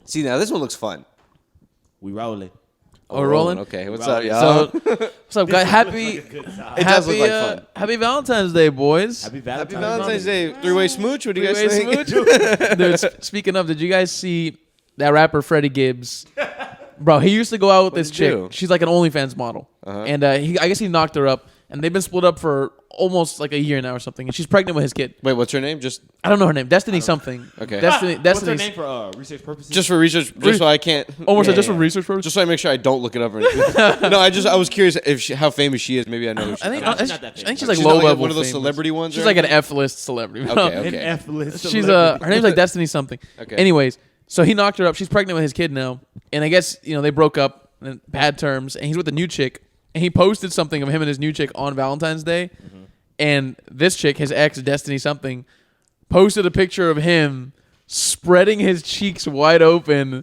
See, now this one looks fun. We rolling. Oh, we're rolling? Okay, what's up, y'all? So, what's up, guys? Happy, it does look like fun. Happy Valentine's Day, boys. Happy Happy Valentine's Valentine's Day. Three-way smooch? What do you guys Three-way think? smooch? Dude, speaking of, did you guys see that rapper Freddie Gibbs? Bro, he used to go out with this chick. do? She's like an OnlyFans model. And I guess he knocked her up. And they've been split up for almost like a year now or something. And she's pregnant with his kid. Wait, what's her name? I don't know her name. Destiny something. Okay. Destiny. What's her name for research purposes? Just for research, just so I can't. Almost Yeah, just for yeah. research purposes. Just so I make sure I don't look it up or anything. No, I was curious if how famous she is. Maybe I know who she is. No, she's not that I think famous. she's like She's low not level. one of those famous. celebrity ones. She's or like an anything? F-list celebrity. Okay, An okay. F-list. She's her name's like Destiny something. Okay. Anyways, so he knocked her up. She's pregnant with his kid now, and I guess they broke up in bad terms. And he's with a new chick, and he posted something of him and his new chick on Valentine's Day. And this chick, his ex, Destiny something, posted a picture of him spreading his cheeks wide open,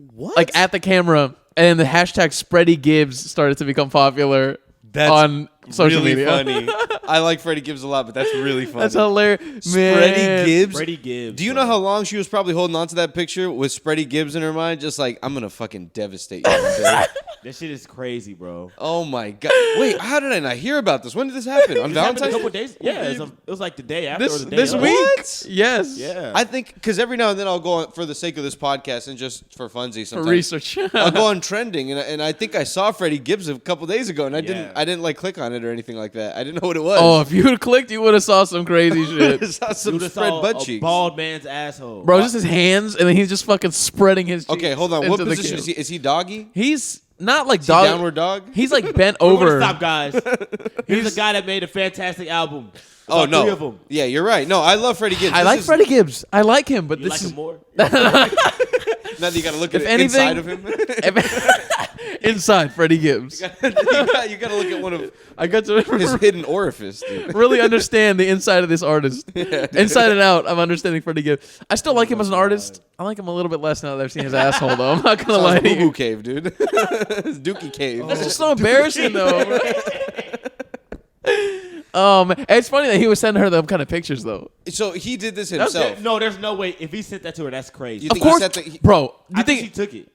like at the camera. And the hashtag Spreddie Gibbs started to become popular on social really media. funny. I like Freddie Gibbs a lot, but that's really funny. That's hilarious, man. Spreadie Gibbs. Freddie Gibbs. Do you know how long she was probably holding on to that picture with Spreadie Gibbs in her mind? Just like, I'm gonna fucking devastate you today. That shit is crazy, bro. Oh my god! Wait, how did I not hear about this? When did this happen? On This happened Valentine's? a couple days. Yeah, it was like the day after or the day This of. week? What? Yes. Yeah. I think because every now and then I'll go on for the sake of this podcast and just for funsies. For Sometimes research. I'll go on trending, and I think I saw Freddie Gibbs a couple days ago, and I Yeah. didn't like click on it or anything like that. I didn't know what it was. Oh, if you would have clicked, you would have saw some crazy shit. I saw some You just spread saw butt a cheeks. bald man's asshole. Bro, just his hands, and then he's just fucking spreading his cheeks. Okay, hold on. What into the position camera. is he? Is he doggy? He's not like Is he dog. downward dog? He's like bent We're gonna over. stop, guys. He's a guy that made a fantastic album. Oh About no! 3 of them. Yeah, you're right. No, I love Freddie Gibbs. I This like is- Freddie Gibbs. I like him, but You this like is him more? Now that you got to look at If the anything- inside of him. inside Freddie Gibbs. you got to look at one of I got to his hidden orifice, dude. really understand the inside of this artist. Inside and out, I'm understanding Freddie Gibbs. I still like him as an artist. I like him a little bit less now that I've seen his asshole, though. I'm not gonna lie Sounds to boo-boo you. cave, dude. It's Dookie cave. That's just so embarrassing, though. It's funny that he was sending her them kind of pictures, though. So he did this That's himself. No, there's no way. If he sent that to her, that's crazy. You Of think he course, sent the- bro. You I think she think? took it.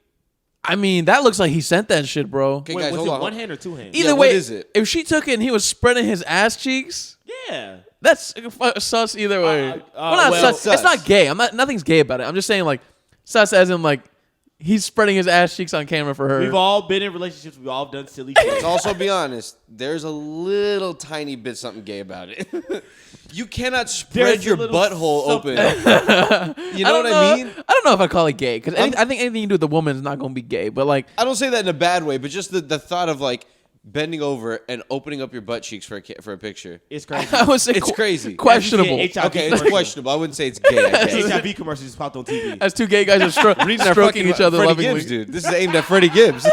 I mean, that looks like he sent that shit, bro. Okay, Wait, guys, was hold it on. one hand or 2 hands? Either Yeah, way, what is it? if she took it and he was spreading his ass cheeks, Yeah. that's sus either way. Not well, sus. It's not gay. Nothing's gay about it. I'm just saying like sus as in like he's spreading his ass cheeks on camera for her. We've all been in relationships. We've all done silly shit. Let's also be honest. There's a little tiny bit something gay about it. You cannot spread There's a your little butthole something. open. You know what I mean? I don't know if I call it gay because I think anything you do with a woman is not going to be gay. But like, I don't say that in a bad way, but just the thought of like bending over and opening up your butt cheeks for a picture. It's crazy. I would say It's crazy. questionable. HIV Okay, it's commercial. questionable. I wouldn't say it's gay. I guess. HIV commercials just popped on TV. As two gay guys are Reading our stroking fucking each other Freddie lovingly. Gibbs, dude. This is aimed at Freddie Gibbs.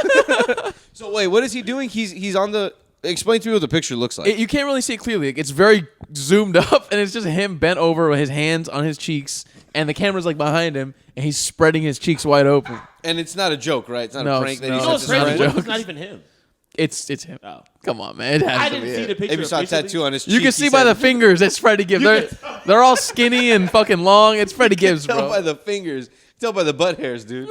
So wait, what is he doing? He's on the. Explain to me what the picture looks like. You can't really see it clearly. Like, it's very zoomed up, and it's just him bent over with his hands on his cheeks, and the camera's like behind him, and he's spreading his cheeks wide open. And it's not a joke, right? It's not No, a prank it's that he not. No, sent it's to his crazy. friend. What if it's not even him? It's him. Oh. Come on, man. It has I to didn't be see it. the picture. Maybe saw a officially. tattoo on his cheek. You can see by the fingers it's Freddie Gibbs. They're all skinny and fucking long. It's Freddie Gibbs, Tell by bro. the fingers. Tell by the butt hairs, dude.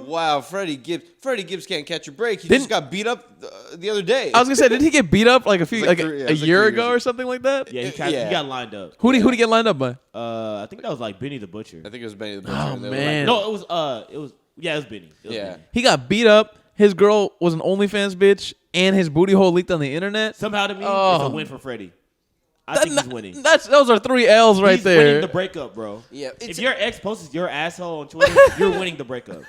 Wow, Freddie Gibbs. Freddie Gibbs can't catch a break. He just got beat up the other day. I was gonna say, did he get beat up like a few, It was like like three- yeah, a it was like year 3 ago years or something like that? Yeah, Yeah. he got lined up. Who'd he get lined up by? I think that was like Benny the Butcher. I think it was Benny the Butcher. Oh, and they were man. No, it was Benny. It was Yeah. Benny. He got beat up. His girl was an OnlyFans bitch, and his booty hole leaked on the internet. Somehow to me, it's Oh. a win for Freddie. I think he's winning. Those are 3 L's right He's winning there. the breakup, bro. Yeah, If your ex posts your asshole on Twitter, you're winning the breakup.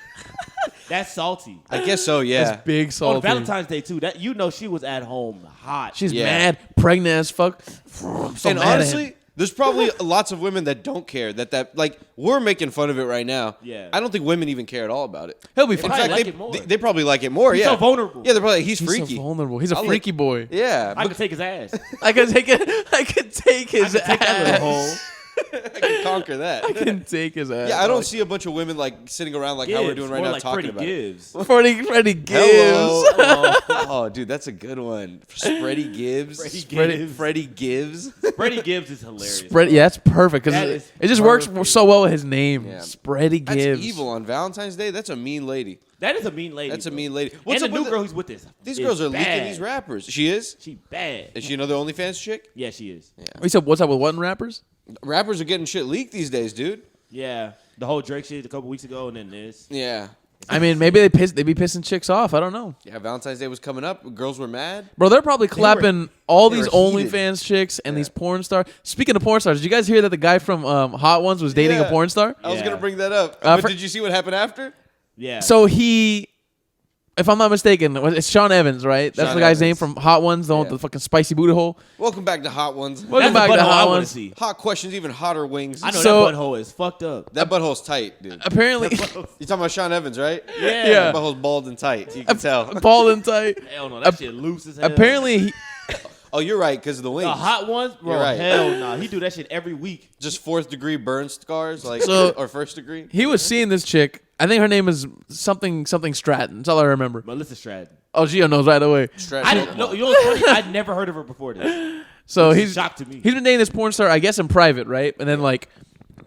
That's salty. I guess so, yeah. That's big On salty. Valentine's Day too. That she was at home hot. She's Yeah. mad, pregnant as fuck. So And mad at him. honestly, there's probably lots of women that don't care that like we're making fun of it right now. Yeah. I don't think women even care at all about it. He'll be In fine. Probably fact, like they, it more. they probably like it more. He's yeah, so vulnerable. Yeah, they're probably like, he's He's freaky. so vulnerable. He's a I'll freaky boy. Yeah, I could take his ass. I could take it. I could take his I could take that little ass. hole. I can conquer that. I can take his ass. Yeah, I don't see a bunch of women like sitting around like how we're doing right more now like talking Freddie about Gibbs. Freddie Gibbs. Hello. Oh, dude, that's a good one. Spreaddy Gibbs. Freddie Gibbs. Gibbs. Freddie Gibbs is hilarious. Yeah, that's perfect That because is it just works perfect. so well with his name, Yeah. Spreaddy That's Gibbs. evil on Valentine's Day. That's a mean lady. That is a mean lady. That's a bro. mean lady. And What's the up new with girl who's with this. These is girls are bad. leaking these rappers. She is? She bad. Is she another OnlyFans chick? Yeah, she is. You said what's up with what in rappers? Rappers are getting shit leaked these days, dude. Yeah, the whole Drake shit a couple weeks ago, and then this. Yeah. I mean, maybe they be pissing chicks off. I don't know, Yeah, Valentine's Day was coming up. Girls were mad. bro. They're probably clapping all they these were heated. OnlyFans chicks and these porn stars. Speaking of porn stars, did you guys hear that the guy from Hot Ones was dating a Yeah. porn star? I was Yeah. going to bring that up. Uh, but did you see what happened after? Yeah. So he, if I'm not mistaken, it's Sean Evans, right? That's Sean the guy's Evans. name from Hot Ones, the one with Yeah. the fucking spicy booty hole. Welcome back to Hot Ones. Welcome that's back the to butthole I Hot want to Ones. see. Hot questions, even hotter wings. I know So- that butthole is fucked up. That butthole's tight, dude. Apparently, You talking about Sean Evans, right? Yeah. Yeah. That butthole's bald and tight. You can tell. bald and tight. Hell no, that shit loose as hell. Apparently, he, Oh, you're right, because of the wings. the hot ones, bro. You're right. Hell no, he do that shit every week. Just 4th degree burn scars, like So- or 1st degree. he was seeing this chick. I think her name is something Stratton. That's all I remember. Melissa Stratton. Oh, Gio knows right away. I didn't know. You know what's funny? I'd never heard of her before this. So This is he's a shock to me. He's been dating this porn star, I guess, in private, right? And then like,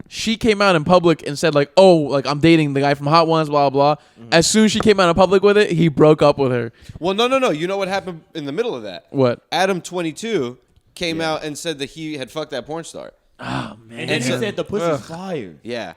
she came out in public and said like, "Oh, like I'm dating the guy from Hot Ones, blah blah." As soon as she came out in public with it, he broke up with her. Well, no. You know what happened in the middle of that? What? Adam 22 came out and said that he had fucked that porn star. Oh man! And then he said the pussy's fire. Yeah.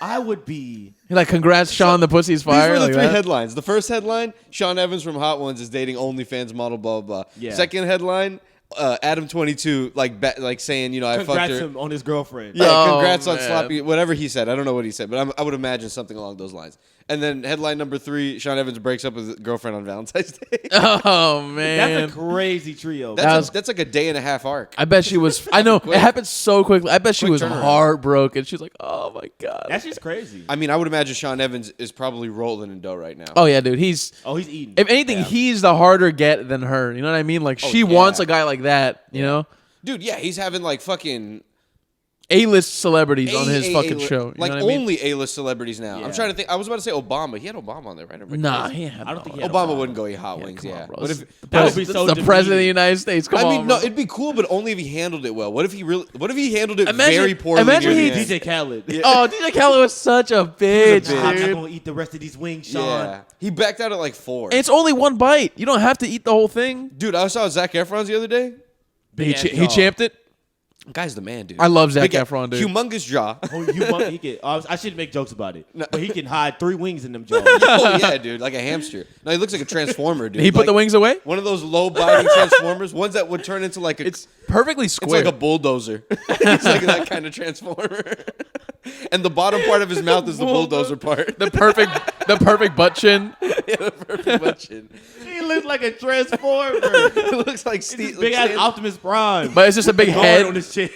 I would be. He's like, "Congrats, Sean. The pussy's fire." These were the like 3 that. headlines. The first headline, Sean Evans from Hot Ones is dating OnlyFans model, blah, blah, blah. Yeah. Second headline, Adam 22, like saying, you know, I fucked Congrats her. him on his girlfriend. Yeah, Oh, congrats on man. sloppy, whatever he said. I don't know what he said, but I would imagine something along those lines. And then headline number 3, Sean Evans breaks up with his girlfriend on Valentine's Day. Oh man! That's a crazy trio. That's like a day and a half arc. I bet she was. I know it happened so quickly. I bet she Quick was turnaround. heartbroken. She was like, "Oh my god." That's just crazy. I mean, I would imagine Sean Evans is probably rolling in dough right now. Oh yeah, dude. He's Oh, he's eating. if anything, Yeah. he's the harder get than her. You know what I mean? Like she yeah. wants a guy like that. You know, Dude, yeah, he's having like fucking A-list celebrities on his fucking A-list- show. You like know what I mean? only A-list celebrities now. Yeah. I'm trying to think. I was about to say Obama. He had Obama on there, right? Everybody Nah, knows. he had I don't think no- he had Obama wouldn't go eat hot wings. Come Yeah. on, bro. What if? That would be That's so the president of the demeaning. United States. Come I on, mean, no, bro. it'd be cool, but only if he handled it well. What if he handled it Imagine- very poorly? imagine near he- the end? DJ Khaled. Oh, DJ Khaled was such a bitch, bitch. I'm not dude. gonna eat the rest of these wings, Sean. Yeah, he backed out at like 4. And it's only one bite. You don't have to eat the whole thing. Dude, I saw Zac Efron's the other day. Big ass He jaw. champed it. Guy's the man, dude. I love Zac Big- Efron, dude. Humongous jaw. Oh, he can, I shouldn't make jokes about it, but he can hide 3 wings in them jaws. Oh yeah, dude, like a hamster. No, he looks like a transformer, dude. He put Like, the wings away. One of those low biting transformers, ones that would turn into like a. It's perfectly It's square. like a bulldozer. It's like that kind of transformer. And the bottom part of his mouth is the bulldozer part. the perfect butt chin. Yeah, the perfect butt chin. He looks like a transformer. It looks like Steve. Big ass Optimus Prime. But it's just a big Guard head. on his chin.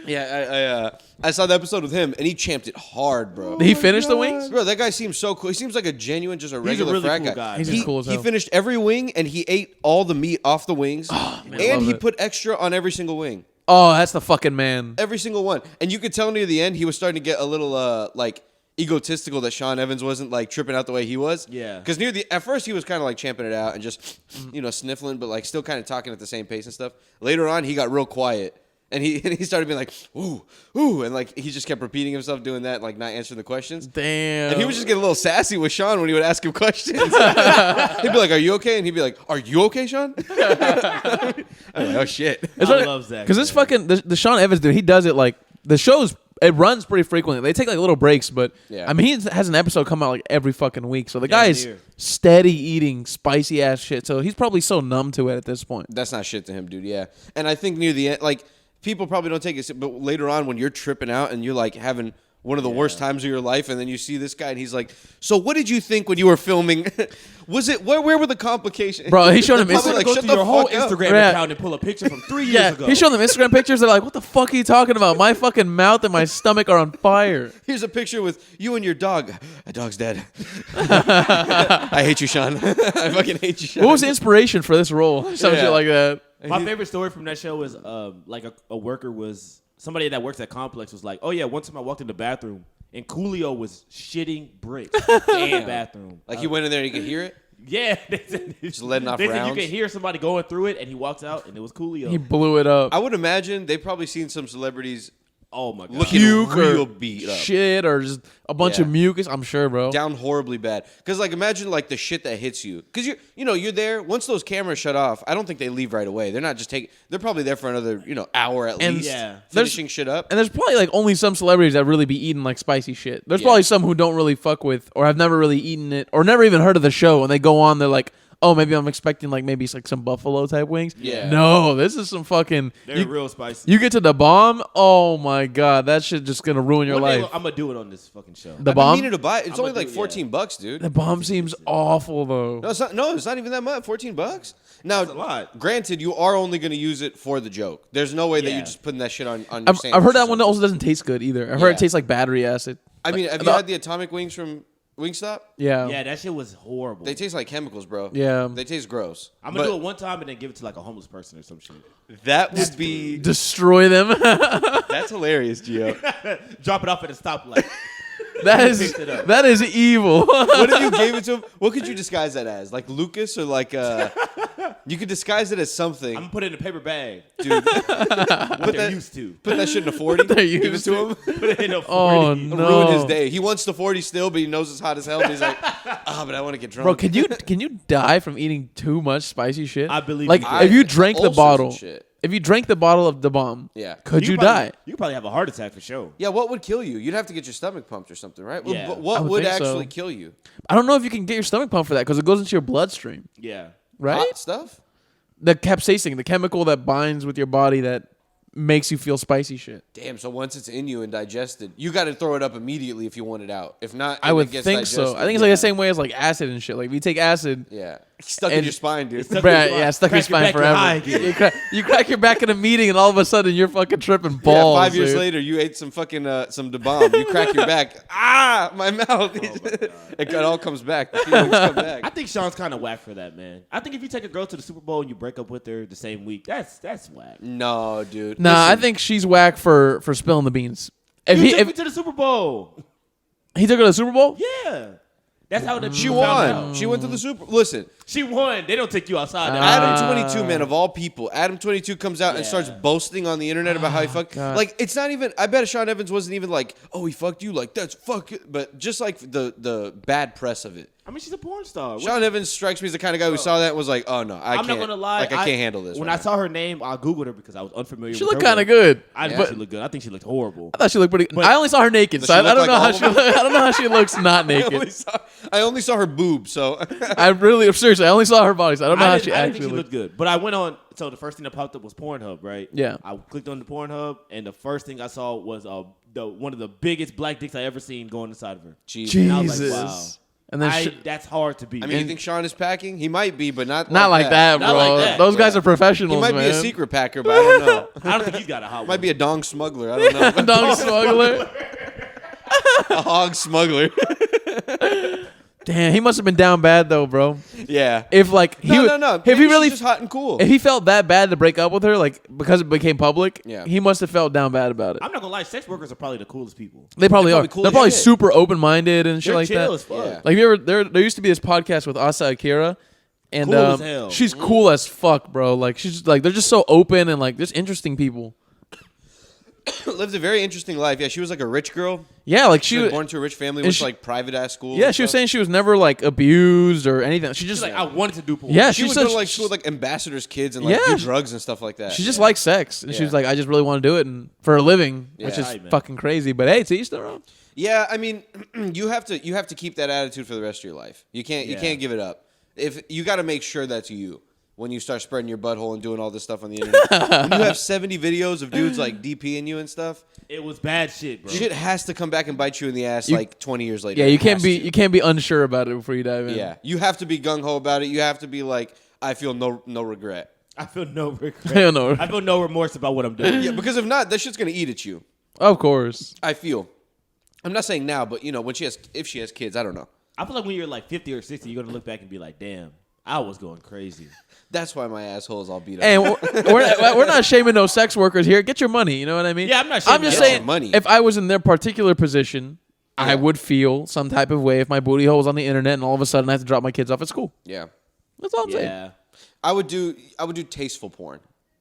Yeah, I saw the episode with him, and he champed it hard, bro. Did he finish the wings? Bro, that guy seems so cool. He seems like a genuine, just a regular really frat cool guy. guy. He's he, just cool as he hell. finished every wing, and he ate all the meat off the wings, I and love he it. put extra on every single wing. Oh, that's the fucking man. Every single one. And you could tell near the end, he was starting to get a little, like, egotistical that Sean Evans wasn't, like, tripping out the way he was. Yeah. Because at first, he was kind of, like, champing it out and just, you know, sniffling, but, like, still kind of talking at the same pace and stuff. Later on, he got real quiet. And he started being like, ooh, ooh. And, like, he just kept repeating himself doing that, like, not answering the questions. Damn. And he was just getting a little sassy with Sean when he would ask him questions. He'd be like, "Are you okay?" And he'd be like, "Are you okay, Sean?" I'm like, "Oh shit." I love Zach. Because this man. fucking the Sean Evans dude, he does it like the shows. It runs pretty frequently. They take like little breaks, but Yeah. I mean, he has an episode come out like every fucking week. So the Damn guy's near. steady eating spicy ass shit. So he's probably so numb to it at this point. That's not shit to him, dude. Yeah. And I think near the end, like, people probably don't take it, but later on when you're tripping out and you're like having one of the worst times of your life, and then you see this guy and he's like, "So what did you think when you were filming? Was it where were the complications?" Bro, he showed him They're Instagram- probably like, Go "Shut through the your whole fuck up." Instagram Yeah. account and pull a picture from 3 years Yeah, ago. he showed them Instagram pictures. They're like, "What the fuck are you talking about? My fucking mouth and my stomach are on fire." Here's a picture with you and your dog. My dog's dead. I hate you, Sean. I fucking hate you, Sean. What was the inspiration for this role? Some Yeah. shit like that. My favorite story from that show was like a worker was somebody that works at Complex was like, oh yeah, one time I walked in the bathroom and Coolio was shitting bricks in the bathroom. Like he went in there and you could hear it. Yeah, Just letting off they said rounds. you could hear somebody going through it, and he walks out, and it was Coolio. He blew it up. I would imagine they've probably seen some celebrities Oh my god! looking Puke real or beat up. shit or just a bunch of mucus. I'm sure, bro. Down horribly bad. Because like imagine like the shit that hits you. Because you're there. Once those cameras shut off, I don't think they leave right away. They're not just taking. They're probably there for another hour at And least. yeah. Finishing shit up. And there's probably like only some celebrities that really be eating like spicy shit. There's probably some who don't really fuck with or have never really eaten it or never even heard of the show, and they go on. They're like, oh, maybe I'm expecting like maybe like some buffalo type wings. Yeah. No, this is some fucking. They're real spicy. You get to the bomb. Oh my god, that shit just gonna ruin your One day life. I'm gonna do it on this fucking show. The I've been bomb. meaning to buy it. It's I'm only gonna like do it, $14, dude. The bomb seems awful though. No, it's not. No, it's not even that much. $14. Now, That's a lot. Granted, you are only going to use it for the joke. There's no way that Yeah. you're just putting that shit on your I've sandwich heard or that one something. also doesn't taste good either. I've heard Yeah. it tastes like battery acid. I mean, have you had the atomic wings from Wingstop? Yeah. Yeah, that shit was horrible. They taste like chemicals, bro. Yeah. They taste gross. I'm gonna But do it one time and then give it to like a homeless person or some shit. That would be. Destroy them. That's hilarious, Gio. Drop it off at a stoplight. Picked it up. that is evil. What if you gave it to him? What could you disguise that as? Like Lucas or like. You could disguise it as something. I'm gonna put it in a paper bag. Dude. What they're used to. Put that shit in a 40. They're Give it used to him. Put it in a 40. Oh It'll no. ruin his day. He wants the 40 still, but he knows it's hot as hell. But he's like, but I want to get drunk. Bro, can you die from eating too much spicy shit? I believe like you could. if you drank the ulcers and bottle, shit. if you drank the bottle of the bomb, Yeah. could you probably, die? You could probably have a heart attack for sure. Yeah, what would kill you? You'd have to get your stomach pumped or something, right? Yeah. What I would would think so. actually kill you? I don't know if you can get your stomach pumped for that because it goes into your bloodstream, Yeah. right? Hot stuff? The capsaicin, the chemical that binds with your body that makes you feel spicy shit. Damn, so once it's in you and digested, you got to throw it up immediately if you want it out. If not, I and would it gets think so. digested, I think it's like the same way as like acid and shit. Like if you take acid, Yeah. Stuck in And- your spine, dude. Stuck- bruh, your yeah, spine. stuck in your Crack your spine back, you're high forever. again. You crack your back in a meeting and all of a sudden you're fucking tripping balls. Yeah, 5 years dude. later, you ate some fucking some Debauchery. You crack your back. My mouth. It all comes back. The feelings come back. I think Sean's kind of whack for that, man. I think if you take a girl to the Super Bowl and you break up with her the same week, that's whack. No, dude. Nah, I Listen, think she's whack for spilling the beans. If You he took me if to the Super Bowl. he took her to the Super Bowl, Yeah. That's how the she people found won. out. She went to the Super. Llisten, She won. They don't take you outside. Adam 22, man, of all people. Adam 22 comes out and Yeah. starts boasting on the internet about how he fucked. God. Like, it's not even. I bet Sean Evans wasn't even like, oh, he fucked you. Like, that's fuck it. But just like the bad press of it. I mean, she's a porn star. Sean Evans strikes me as the kind of guy who saw that and was like, oh, no, I I'm can't. not gonna lie. Like, I can't handle this. When right I saw her name, I googled her because I was unfamiliar. she with looked her kind of work. good. I didn't but think she looked good. I think she looked horrible. I thought she looked pretty. But- I only saw her naked, Does so she I look don't know like how all she. of them? I don't know how she looks not now. naked. I only saw her boob, so. Seriously, I only saw her body, so I don't know how she I didn't actually think she looked. looked good. But I went on. So the first thing that popped up was Pornhub, right? Yeah. I clicked on the Pornhub, and the first thing I saw was one of the biggest black dicks I ever seen going inside of her. Jesus. And I was like, Jesus. wow. And then That's hard to beat. I mean, you think Sean is packing? He might be, but not not like that, bro. Not like that. Those guys Yeah. are professionals. He might man. be a secret packer, but I don't know. I don't think he's got a hot one. Might be a dong smuggler. I don't know. Dog smuggler. A hog smuggler. Damn, he must have been down bad though, bro. Yeah. If like he No, would- no, no. if he Maybe really she's just hot and cool. if he felt that bad to break up with her, like because it became public, Yeah. he must have felt down bad about it. I'm not gonna lie. Sex workers are probably the coolest people. They probably They're are. probably cool They're as probably shit. super open minded and shit They're like chill that. as fuck. Yeah. Like you ever there used to be this podcast with Asa Akira, and Cool as hell. she's cool as fuck, bro. Like she's just, like they're just so open and like just interesting people. Lived a very interesting life. Yeah, she was like a rich girl. Yeah, like She she was born to a rich family, and went she- to like private ass school. yeah and she was stuff. saying she was never like abused or anything. She just She's like, I wanted to do porn. yeah She she would said go to like school with like ambassadors' kids and like Yeah, do she- drugs and stuff like that. she just likes sex and she Yeah. was like I just really want to do it and for a living, which Yeah. is Right, man. fucking crazy. But hey, to each their own. Yeah, I mean, you have to keep that attitude for the rest of your life. You Yeah. can't give it up. If you got to make sure that's you when you start spreading your butthole and doing all this stuff on the internet. When you have 70 videos of dudes like DPing you and stuff, It was bad shit, bro. shit has to come back and bite you in the ass You- like 20 years later. Yeah, you It can't has be to. you can't be unsure about it before you dive in. Yeah, you have to be gung ho about it. You have to be like, I feel no regret. I feel no regret. Hell no. I feel no remorse about what I'm doing. Yeah, because if not, that shit's gonna eat at you. Of course. I feel. I'm not saying now, but when if she has kids, I don't know. I feel like when you're like 50 or 60, you're gonna look back and be like, damn, I was going crazy. That's why my asshole is all beat up. And we're not shaming no sex workers here. Get your money. You know what I mean? Yeah, I'm not I'm shaming just your saying, money. if I was in their particular position, I would feel some type of way if my booty hole was on the internet and all of a sudden I have to drop my kids off at school. Yeah. That's all I'm saying. Yeah. I would do tasteful porn.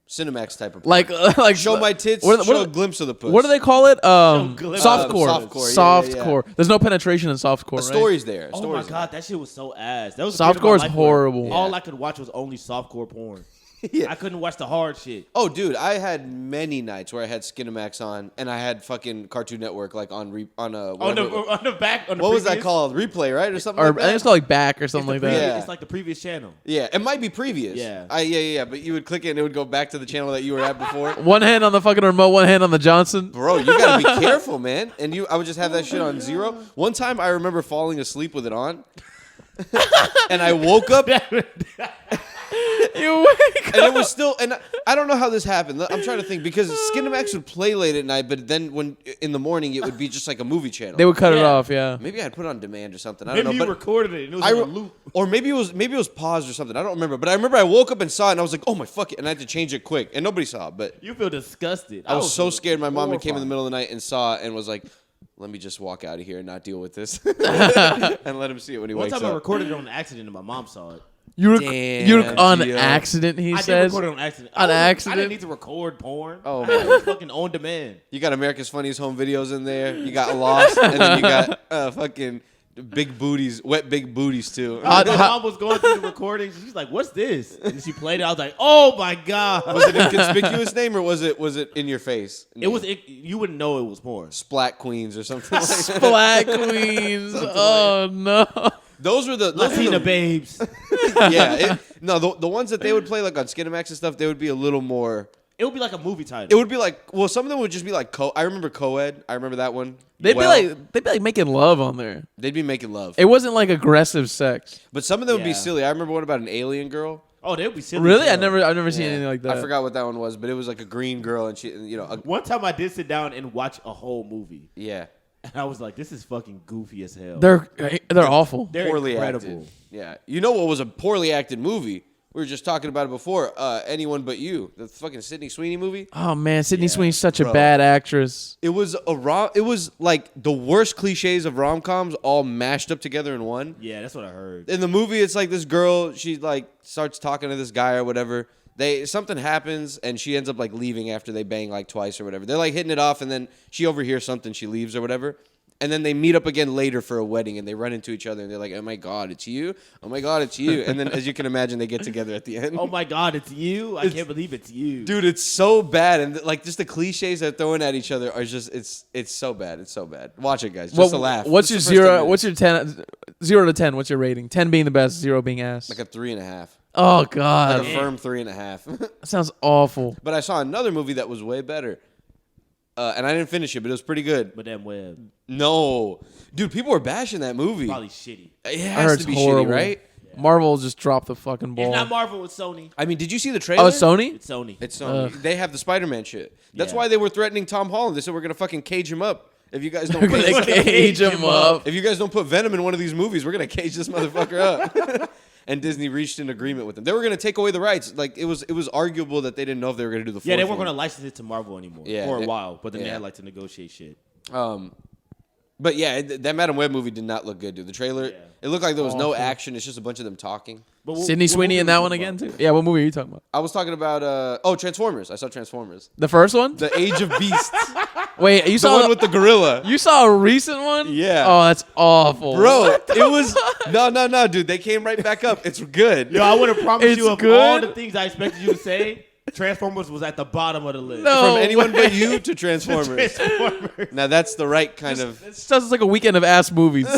Cinemax type of porn. Like show my tits, what show a glimpse of the puss. What do they call it? glimpse. Softcore. Softcore, yeah. Softcore. There's no penetration in softcore. A right? story's there. Oh my god, that shit was so ass. That was Softcore is horrible. All I could watch was only softcore porn. Yeah. I couldn't watch the hard shit. Oh, dude, I had many nights where I had Skinemax on, and I had fucking Cartoon Network like on a On the back. On the what was that previous- called? Replay, right, or something Or like I think that. it's called like back or something like that. Yeah. It's like the previous channel. Yeah, it might be previous. Yeah. Yeah. But you would click it, and it would go back to the channel that you were at before. One hand on the fucking remote, one hand on the Johnson. Bro, you gotta be careful, man. And I would just have that shit on zero. One time, I remember falling asleep with it on, and I woke up. You wake And it was still, and I don't know how this happened. I'm trying to think because Skinemax would play late at night, but then when in the morning it would be just like a movie channel. They would cut it Yeah. off, yeah. Maybe I had put it on demand or something. I Maybe don't know. you But recorded it and it was I on a loop. or maybe it was paused or something. I don't remember. But I remember I woke up and saw it, and I was like, "Oh my fuck it!" And I had to change it quick, and nobody saw it. But You feel disgusted. I was so scared. My mom came in the horrified. middle of the night and saw it and was like, "Let me just walk out of here and not deal with this," and let him see it when he One wakes time I up. recorded it on accident and my mom saw it. You Damn, on Gio. accident, he I did says. record it on accident. On I accident? didn't need to record porn. Oh, I man. had it fucking on demand. You got America's Funniest Home Videos in there. You got Lost, and then you got fucking big booties, wet big booties too. My mom was going through the recordings. She's like, "What's this?" And she played it. I was like, "Oh my god!" Was it inconspicuous name or was it in your face? It was. You wouldn't know it was porn. Splat Queens or something like that. Black Queens. Oh, no. Those were the Latina babes. yeah. The ones that they would play like on Skinemax and stuff, they would be a little more. It would be like a movie title. It would be like some of them would just be like I remember co-ed. I remember that one. They'd be like making love on there. They'd be making love. It wasn't like aggressive sex. But some of them would be Yeah. silly. I remember one about an alien girl. Oh, they would be silly. Really? too. I've never seen Yeah. anything like that. I forgot what that one was, but it was like a green girl and she, One time I did sit down and watch a whole movie, yeah. and I was like, "This is fucking goofy as hell." They're awful. They're Poorly incredible. acted. Yeah. You know what was a poorly acted movie? We were just talking about it before. Anyone But You, the fucking Sydney Sweeney movie. Oh man, Sydney Sweeney's such a bro. bad actress. It was It was like the worst cliches of rom-coms all mashed up together in one. Yeah, that's what I heard. In the movie, it's like this girl. She like starts talking to this guy or whatever. Something happens and she ends up like leaving after they bang like twice or whatever. They're like hitting it off and then she overhears something. She leaves or whatever. And then they meet up again later for a wedding and they run into each other and they're like, "Oh my god, it's you! Oh my god, it's you!" And then, as you can imagine, they get together at the end. Oh my god, it's you! I can't believe it's you, Dude, it's so bad, and like just the cliches they're throwing at each other are just—it's so bad. It's so bad. Watch it, guys. Just to laugh. What's Just your the first 10 zero? minutes. What's your 10? 0 to 10. What's your rating? 10 being the best, 0 being ass. like a 3.5? Oh Like god, a firm 3.5. that sounds awful. But I saw another movie that was way better, and I didn't finish it, but it was pretty good. Madame Web. No, dude, people were bashing that movie. Probably shitty. It I has heard to be it's horrible. shitty, right? Marvel just dropped the fucking It's ball. not Marvel. It's Sony. I mean, did you see the trailer? Oh, Sony? It's Sony. It's Sony. They have the Spider-Man shit. That's Yeah. why they were threatening Tom Holland. They said we're gonna fucking cage him up if you guys don't. They're gonna cage him up. If you guys don't put Venom in one of these movies, we're gonna cage this motherfucker up. And Disney reached an agreement with them. They were gonna take away the rights. Like it was arguable that they didn't know if they were gonna do the. Yeah, they fourth weren't one. going to license it to Marvel anymore Yeah, for a they- while, but then they yeah. had like to negotiate shit. But yeah, that Madam Web movie did not look good, dude. The trailer, Yeah. it looked like there was no Awful. action. It's just a bunch of them talking. But Sydney Sweeney in that one again too. Yeah, what movie are you talking about? I was talking about Transformers. I saw Transformers. The first one? The Age of Beasts. Wait, you The saw one with the gorilla. You saw a recent one? Yeah. Oh, that's awful, Bro, it was no, dude. They came right back up. It's good. Yo, I would have promised It's you of good? all the things I expected you to say, Transformers was at the bottom of the list. No. From Anyone way. But You to Transformers. Transformers. Now that's the right kind of. It sounds like a weekend of ass movies.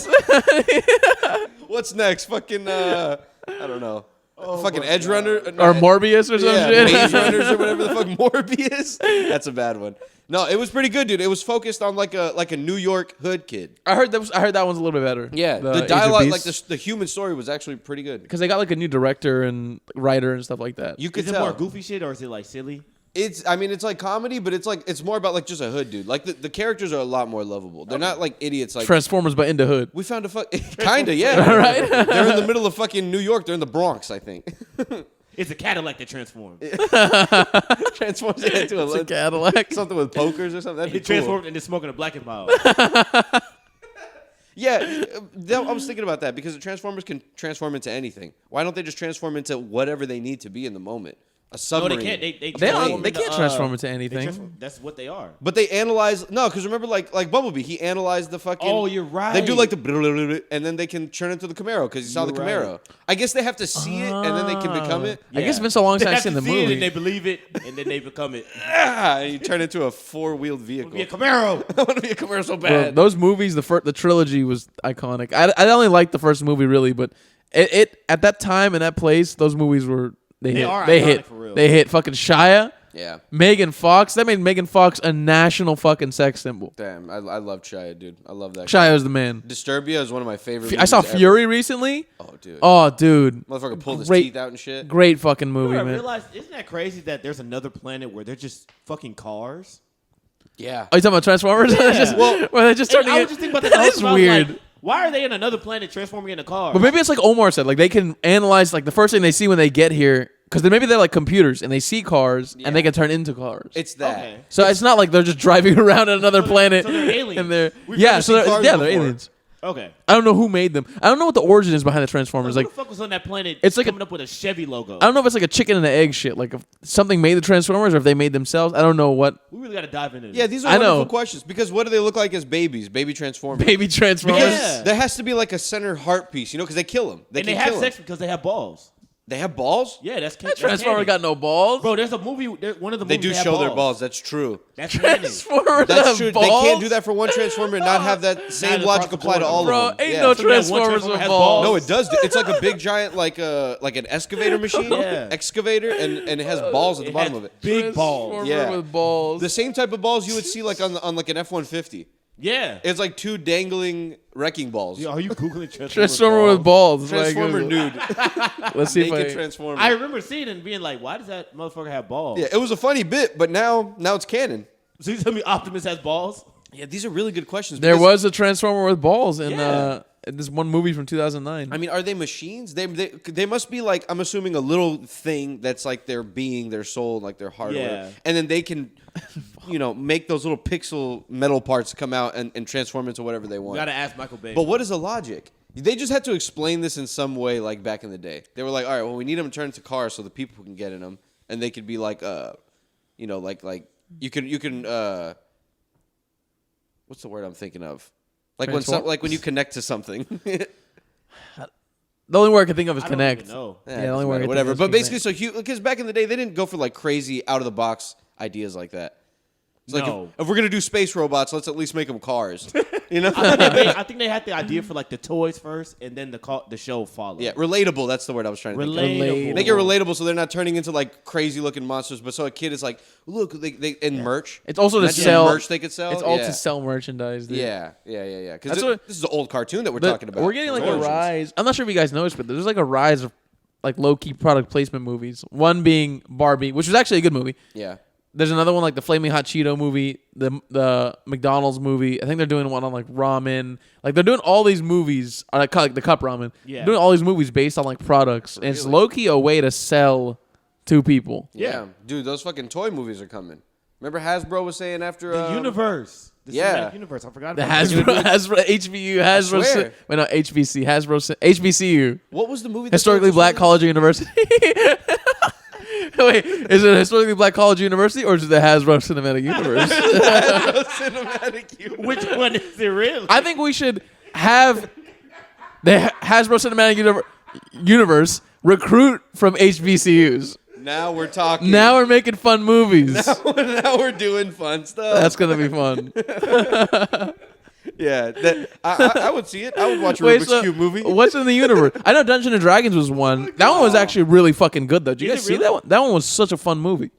What's next? Fucking I don't know. Fucking Edge Runner Or Morbius or some yeah, shit. Maze Runners or whatever the fuck. Morbius. That's a bad one. No, it was pretty good, dude. It was focused on like a New York hood kid. I heard that one's a little bit better. Yeah, The the Age of dialogue, like Beasts. the human story, was actually pretty good. Because they got like a new director and writer and stuff like that. You could Is it tell. more goofy shit or is it like silly? I mean, it's like comedy, but it's more about like just a hood dude. Like the characters are a lot more lovable. They're not like idiots. Like Transformers, but into hood. we found a kinda, yeah. Right? They're in the middle of fucking New York. They're in the Bronx, I think. It's a Cadillac that transforms. Transforms it into It's a Cadillac. something with pokers or something. That'd be It cool. transformed into smoking a black and mild. Yeah, I was thinking about that because the Transformers can transform into anything. Why don't they just transform into whatever they need to be in the moment? A No, submarine. they can't. They can't transform into anything. That's what they are. But they analyze because remember like Bumblebee, he analyzed the fucking. Oh, you're right. They do like the and then they can turn into the Camaro because he saw the You're Camaro. right. I guess they have to see it and then they can become it. I guess it's been so long They since I've have seen to the see it movie. and they believe it, and then they become it. And you turn into a 4-wheeled vehicle. Be a Camaro. I want to be a Camaro so Bro, bad. those movies, the trilogy was iconic. I only liked the first movie really, but it at that time and that place, those movies were they are hit. iconic for real. They hit fucking Shia, Yeah. Megan Fox. That made Megan Fox a national fucking sex symbol. Damn, I love Shia, dude. I love that. Shia was the man. Disturbia is one of my favorite. I saw movies ever. Fury recently. Oh, dude. Oh, dude, Motherfucker pulled his Great- teeth out and shit. great fucking movie, I man. realized, isn't that crazy that there's another planet where they're just fucking cars? Yeah. Are you talking about Transformers? Where they just And turning I it. was just thinking about that. That is also, I was weird. like, why are they in another planet transforming into cars? But maybe it's like Omar said, like they can analyze like the first thing they see when they get here, because maybe they're like computers and they see cars and they can turn into cars. It's that. Okay. So it's not like they're just driving around on another planet. so they're aliens. And they're We've yeah, never so seen they're, cars yeah, they're before. aliens. Okay. I don't know who made them. I don't know what the origin is behind the Transformers. Who Like the fuck was on that planet it's like coming up with a Chevy logo? I don't know if it's like a chicken and an egg shit. Like if something made the Transformers or if they made themselves. I don't know what. We really got to dive into this. Yeah, these are I know. wonderful questions because what do they look like as babies? Baby Transformers. Baby Transformers. Because Yeah. there has to be like a center heart piece, because they kill them. and they can have kill sex 'em. because they have balls. They have balls? Yeah, that's That Transformer canon. got no balls. Bro, there's a movie. One of the They movies do have show their balls. That's true. That's canon. Transformers That's have true. balls? They can't do that for one Transformer and not have that same across logic the apply to board. all Bro, of them. ain't Yeah. no So we have one Transformers Transformer with has balls. No, it does. It's like a big giant, like an excavator machine. Yeah. Excavator, and it has balls at the bottom of it. Big balls. Transformer Yeah. with balls. The same type of balls you would see like on like an F-150. Yeah. It's like two dangling wrecking balls. Yo, are you googling Transformer? Transformer with balls. That's why it Transformer goes- nude. Let's see Naked if I. Transformer. I remember seeing it and being like, why does that motherfucker have balls? Yeah, it was a funny bit, but now it's canon. So you tell me Optimus has balls? Yeah, these are really good questions. There because- was a Transformer with balls in Yeah. this one movie from 2009. I mean, are they machines? They must be like, I'm assuming, a little thing that's like their being, their soul, like their heart. Or Yeah. whatever. And then they can, make those little pixel metal parts come out and transform into whatever they You want. gotta ask Michael Bay. But what is the logic? They just had to explain this in some way, like back in the day. They were like, all right, well, we need them to turn into cars so the people can get in them, and they could be like, like you can. What's the word I'm thinking of? Like when you connect to something. The only word I can think of is I don't Connect. even know. Yeah, the only word I can whatever. think But of is basically, so because back in the day, they didn't go for like crazy out of the box ideas like that. It's like No. if we're gonna do space robots, let's at least make them cars. I think they had the idea for like the toys first, and then the show followed. Yeah, relatable. That's the word I was trying to think of. Relatable. Make it relatable so they're not turning into like crazy looking monsters, but so a kid is like, look, they and merch. It's also to Imagine sell merch they could sell. It's all yeah. to sell merchandise. Dude. Yeah. That's Because what- this is an old cartoon that we're The- talking about. We're getting like a Origins. rise. I'm not sure if you guys noticed, but there's like a rise of like low key product placement movies. One being Barbie, which was actually a good movie. Yeah. There's another one like the Flaming Hot Cheeto movie, the McDonald's movie. I think they're doing one on like ramen. Like they're doing all these movies, or like the cup ramen. Yeah. Doing all these movies based on like products, and it's Really? low key a way to sell to people. Yeah. Dude, those fucking toy movies are coming. Remember Hasbro was saying after The universe. The yeah. cinematic universe. I forgot The about Hasbro, HBU, Hasbro. swear. Wait, no, HBC, Hasbro, HBCU. What was the movie? that Historically told Black us- College or University. Wait, is it a historically black college or university or is it the Hasbro Cinematic Universe? Cinematic universe. Which one is it really? I think we should have the Hasbro Cinematic Universe recruit from HBCUs. Now we're talking. Now we're making fun movies. now we're doing fun stuff. That's gonna be fun. Yeah, I would see it. I would watch a Rubik's Cube movie. What's in the universe? I know Dungeons and Dragons was one. That one was actually really fucking good though. Did you Is guys it see really? that one? That one was such a fun movie.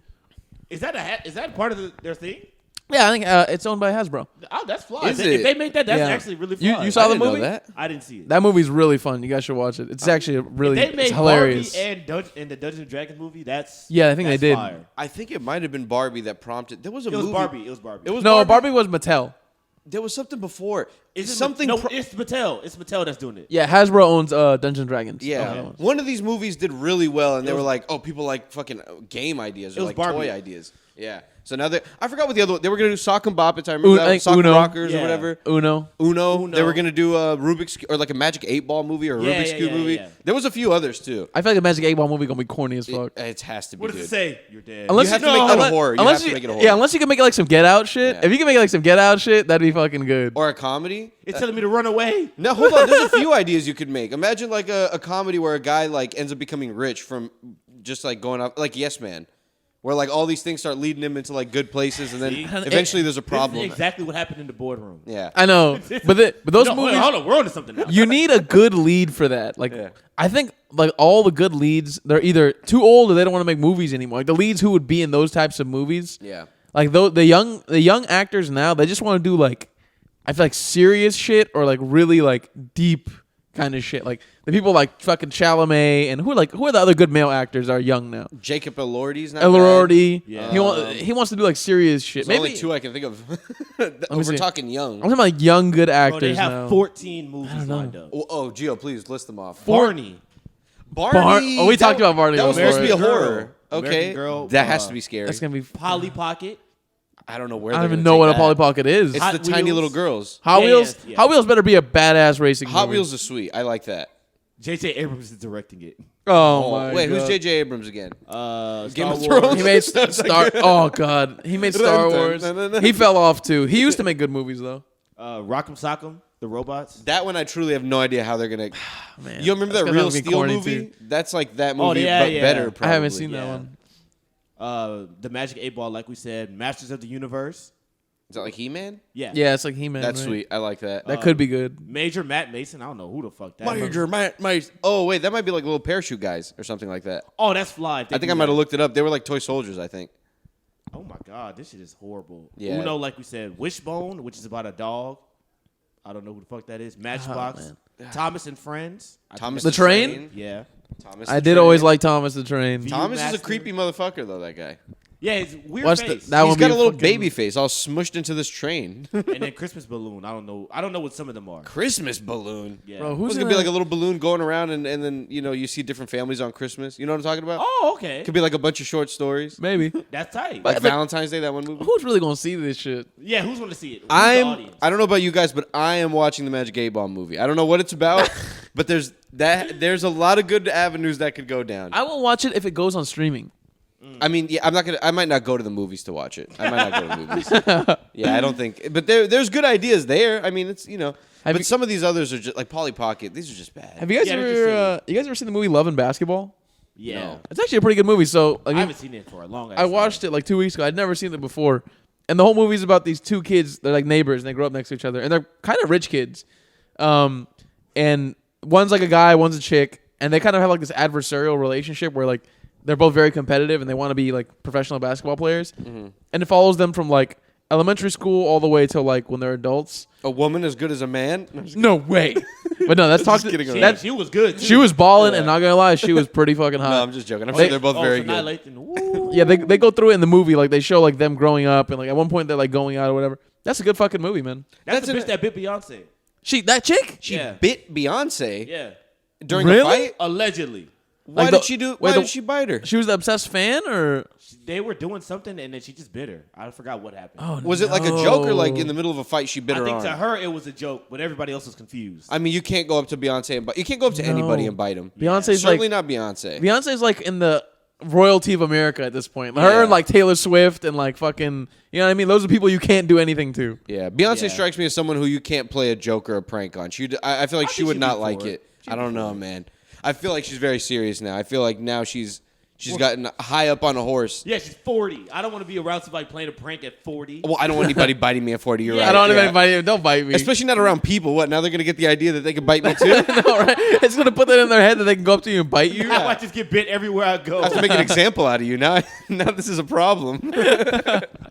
Is that part of their thing? Yeah, I think it's owned by Hasbro. Oh, that's fly. Is If it? they made that, that's Yeah. actually really You fly. saw I the didn't know movie? that. I didn't see it. That movie's really fun. You guys should watch it. It's actually really If they made it's hilarious. Barbie and the Dungeons and Dragons movie, that's Yeah, I think that's they did. Fire. I think it might have been Barbie that prompted. There was a It was movie. Barbie. It was Barbie. It was No, Barbie was Mattel. There was something before. Is it something. No, it's Mattel. It's Mattel that's doing it. Yeah, Hasbro owns Dungeons and Dragons. Yeah, Okay. one of these movies did really well, and they It were was- like, "Oh, people like fucking game ideas It or was like Barbie. toy ideas." Yeah. So now I forgot what the other one. They were gonna do Sock and Bop. I remember I that. think Sock and Uno. Rockers or Yeah. whatever. Uno. Uno. They Uno. were gonna do a Rubik's or like a Magic 8-Ball movie or a Yeah, Rubik's yeah, Cube yeah, movie. yeah. There was a few others too. I feel like the Magic 8 Ball movie gonna be corny as fuck. It has to be. What does dude. it say? You're dead. Unless You have to make that a horror. You have to make it a horror. Yeah, unless you can make it like some Get Out shit. Yeah. If you can make it like some Get Out shit, that'd be fucking good. Or a comedy. It's telling me to run away. No, hold on. There's a few ideas you could make. Imagine like a comedy where a guy like ends up becoming rich from just like going off like Yes Man, where like all these things start leading him into like good places, and then See? eventually there's a This problem. is exactly what happened in the boardroom. Yeah. I know, but those No, movies, hold on, we're on to something now. you need a good lead for that. Like, Yeah. I think like all the good leads, they're either too old or they don't want to make movies anymore. Like the leads who would be in those types of movies, Yeah. like the young actors now, they just want to do like, I feel like serious shit or like really like deep kind of shit. Like the people like fucking Chalamet and who are the other good male actors are young now. Jacob Elordi's not Elordi, Yeah. he wants to do like serious shit. There's Maybe only two I can think of. me We're see. talking young. I'm talking about like young good Bro, actors they have now. 14 movies lined up. Oh, Gio, please list them off. Barney. Barney. Oh, we talked about Barney That was before. supposed to be a American horror. Girl. Okay. American Girl, that has to be scary. That's gonna be. Polly Pocket. I don't know where I they're don't even gonna know what a take Polly that. Pocket is. It's Hot the tiny Wheels. little girls. Hot Yeah, Wheels. yeah. Hot Wheels better be a badass racing. Hot movie. Wheels is sweet. I like that. J.J. Abrams is directing it. Oh my Wait, god. who's J.J. Abrams again? Game of Thrones? He made Star. Oh god, he made Star Wars. Dun, dun, dun, dun. He fell off too. He used to make good movies though. Rock'em Sock'em, the robots. That one I truly have no idea how they're gonna. Man, You remember that's that gonna Real be Steel corny, movie? too. That's like that movie, yeah, but yeah. better. Probably. I haven't seen that Yeah. one. The Magic 8 Ball, like we said, Masters of the Universe. Is that like He-Man? Yeah. Yeah, it's like He-Man. That's right? sweet. I like that. That could be good. Major Matt Mason. I don't know who the fuck that is. Major Matt. Oh wait, that might be like little parachute guys or something like that. Oh, that's Fly. I think I might have looked it up. They were like toy soldiers. I think. Oh my god, this shit is horrible. Yeah. Uno, like we said, Wishbone, which is about a dog. I don't know who the fuck that is. Matchbox. Thomas and Friends. Thomas The Train? Yeah. Thomas. I the did Train. always like Thomas the Train. Viewmaster. Thomas is a creepy motherfucker though. That guy. Yeah, it's weird Watch face. that He's one got be a little fucking- baby face, all smushed into this train. And then Christmas Balloon. I don't know what some of them are. Christmas balloon. Yeah. Bro, Who's who's gonna in be that? like a little balloon going around, and then you see different families on Christmas. You know what I'm talking about? Oh, okay. Could be like a bunch of short stories. Maybe. That's tight. Like But- Valentine's Day, that one movie. Who's really gonna see this shit? Yeah, who's going to see it? Who's the audience? I don't know about you guys, but I am watching the Magic 8-Ball movie. I don't know what it's about, but there's a lot of good avenues that could go down. I will watch it if it goes on streaming. I mean, yeah, I might not go to the movies to watch it. I might not go to the movies. Yeah, I don't think. But there's good ideas there. I mean, it's Have but you- some of these others are just like Polly Pocket. These are just bad. Have you guys Yeah, they're just ever seen the movie Love and Basketball? Yeah. No. It's actually a pretty good movie. So I haven't seen it for a long I watched it like 2 weeks ago. I'd never seen it before. And the whole movie's about these two kids. They're like neighbors and they grow up next to each other. And they're kind of rich kids. And one's like a guy, one's a chick. And they kind of have like this adversarial relationship where like they're both very competitive and they want to be like professional basketball players. Mm-hmm. And it follows them from like elementary school all the way to like when they're adults. A woman as good as a man? No way. But no, that's talking. kidding around. That, She was good, too. she was balling Yeah. and not gonna lie, she was pretty fucking hot. No, I'm just joking. I'm They- sure they're both very so now good. Lathan, woo. Yeah, they go through it in the movie. Like they show like them growing up, and like at one point they're like going out or whatever. That's a good fucking movie, man. That's the That's bitch that bit Beyonce. That chick. She Yeah. bit Beyonce Yeah. during Really? a fight. Allegedly. Why Like did the- she do? wait, Why the- did she bite her? She was the obsessed fan, or They were doing something and then she just bit her. I forgot what happened. Was it like a joke or like in the middle of a fight she bit I her think arm? to her it was a joke, but everybody else was confused. I mean, you can't go up to Beyonce and bite. You can't go up to anybody and bite him. Beyonce's Certainly like not Beyonce. Beyonce's like in the royalty of America at this point. Her Yeah. and like Taylor Swift and like fucking, you know what I mean? Those are people you can't do anything to. Yeah, Beyonce Yeah. strikes me as someone who you can't play a joke or a prank on. I feel like I she think would she'd not be like for it. it. I don't know, man. I feel like she's very serious now. I feel like now she's She's gotten high up on a horse. Yeah, she's 40. I don't want to be around somebody playing a prank at 40. Well, I don't want anybody biting me at 40. You're right. I don't want anybody bite you. Don't bite me. Especially not around people. What? Now they're gonna get the idea that they can bite me too. No, right? It's gonna put that in their head that they can go up to you and bite you. I just get bit everywhere I go. I have to make an example out of you now. Now this is a problem.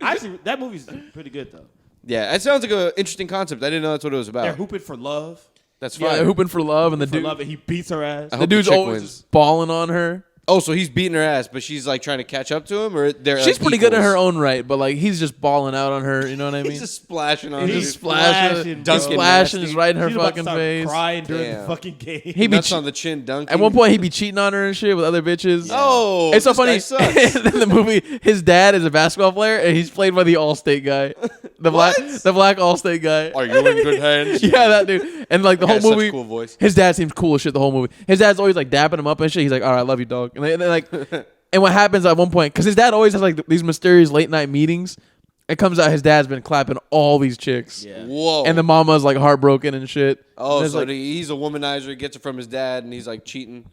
Actually, that movie's pretty good though. Yeah, that sounds like an interesting concept. I didn't know that's what it was about. They're hooping for love. That's Yeah, fine. they're hooping for love, and the For dude, love, and he beats her ass. I the hope dude's chick always wins. just balling on her. Oh, so he's beating her ass, but she's like trying to catch up to him, or they're She's like, pretty good in equals? her own right, but like he's just balling out on her. You know what I mean? He's just splashing on He's her. just splashing, bro. he's splashing, nasty. is right in her She's about to fucking start face. crying during Damn. the fucking game. He be Nuts che- on the chin, dunking. At one point, he'd be cheating on her and shit with other bitches. Oh, It's so this funny. guy sucks. In the movie, his dad is a basketball player, and he's played by the All-State guy, the black All-State guy. Are you in good hands? Yeah, that dude. And like the whole Has such a movie, cool voice. his dad seems cool as shit the whole movie. His dad's always like dapping him up and shit. He's like, all right, I love you, dog. And they're like, and what happens at one point, because his dad always has like these mysterious late night meetings. It comes out his dad's been clapping all these chicks. Yeah. Whoa. And the mama's like heartbroken and shit. Oh, And it's so like, he's a womanizer. He gets it from his dad, and he's like cheating.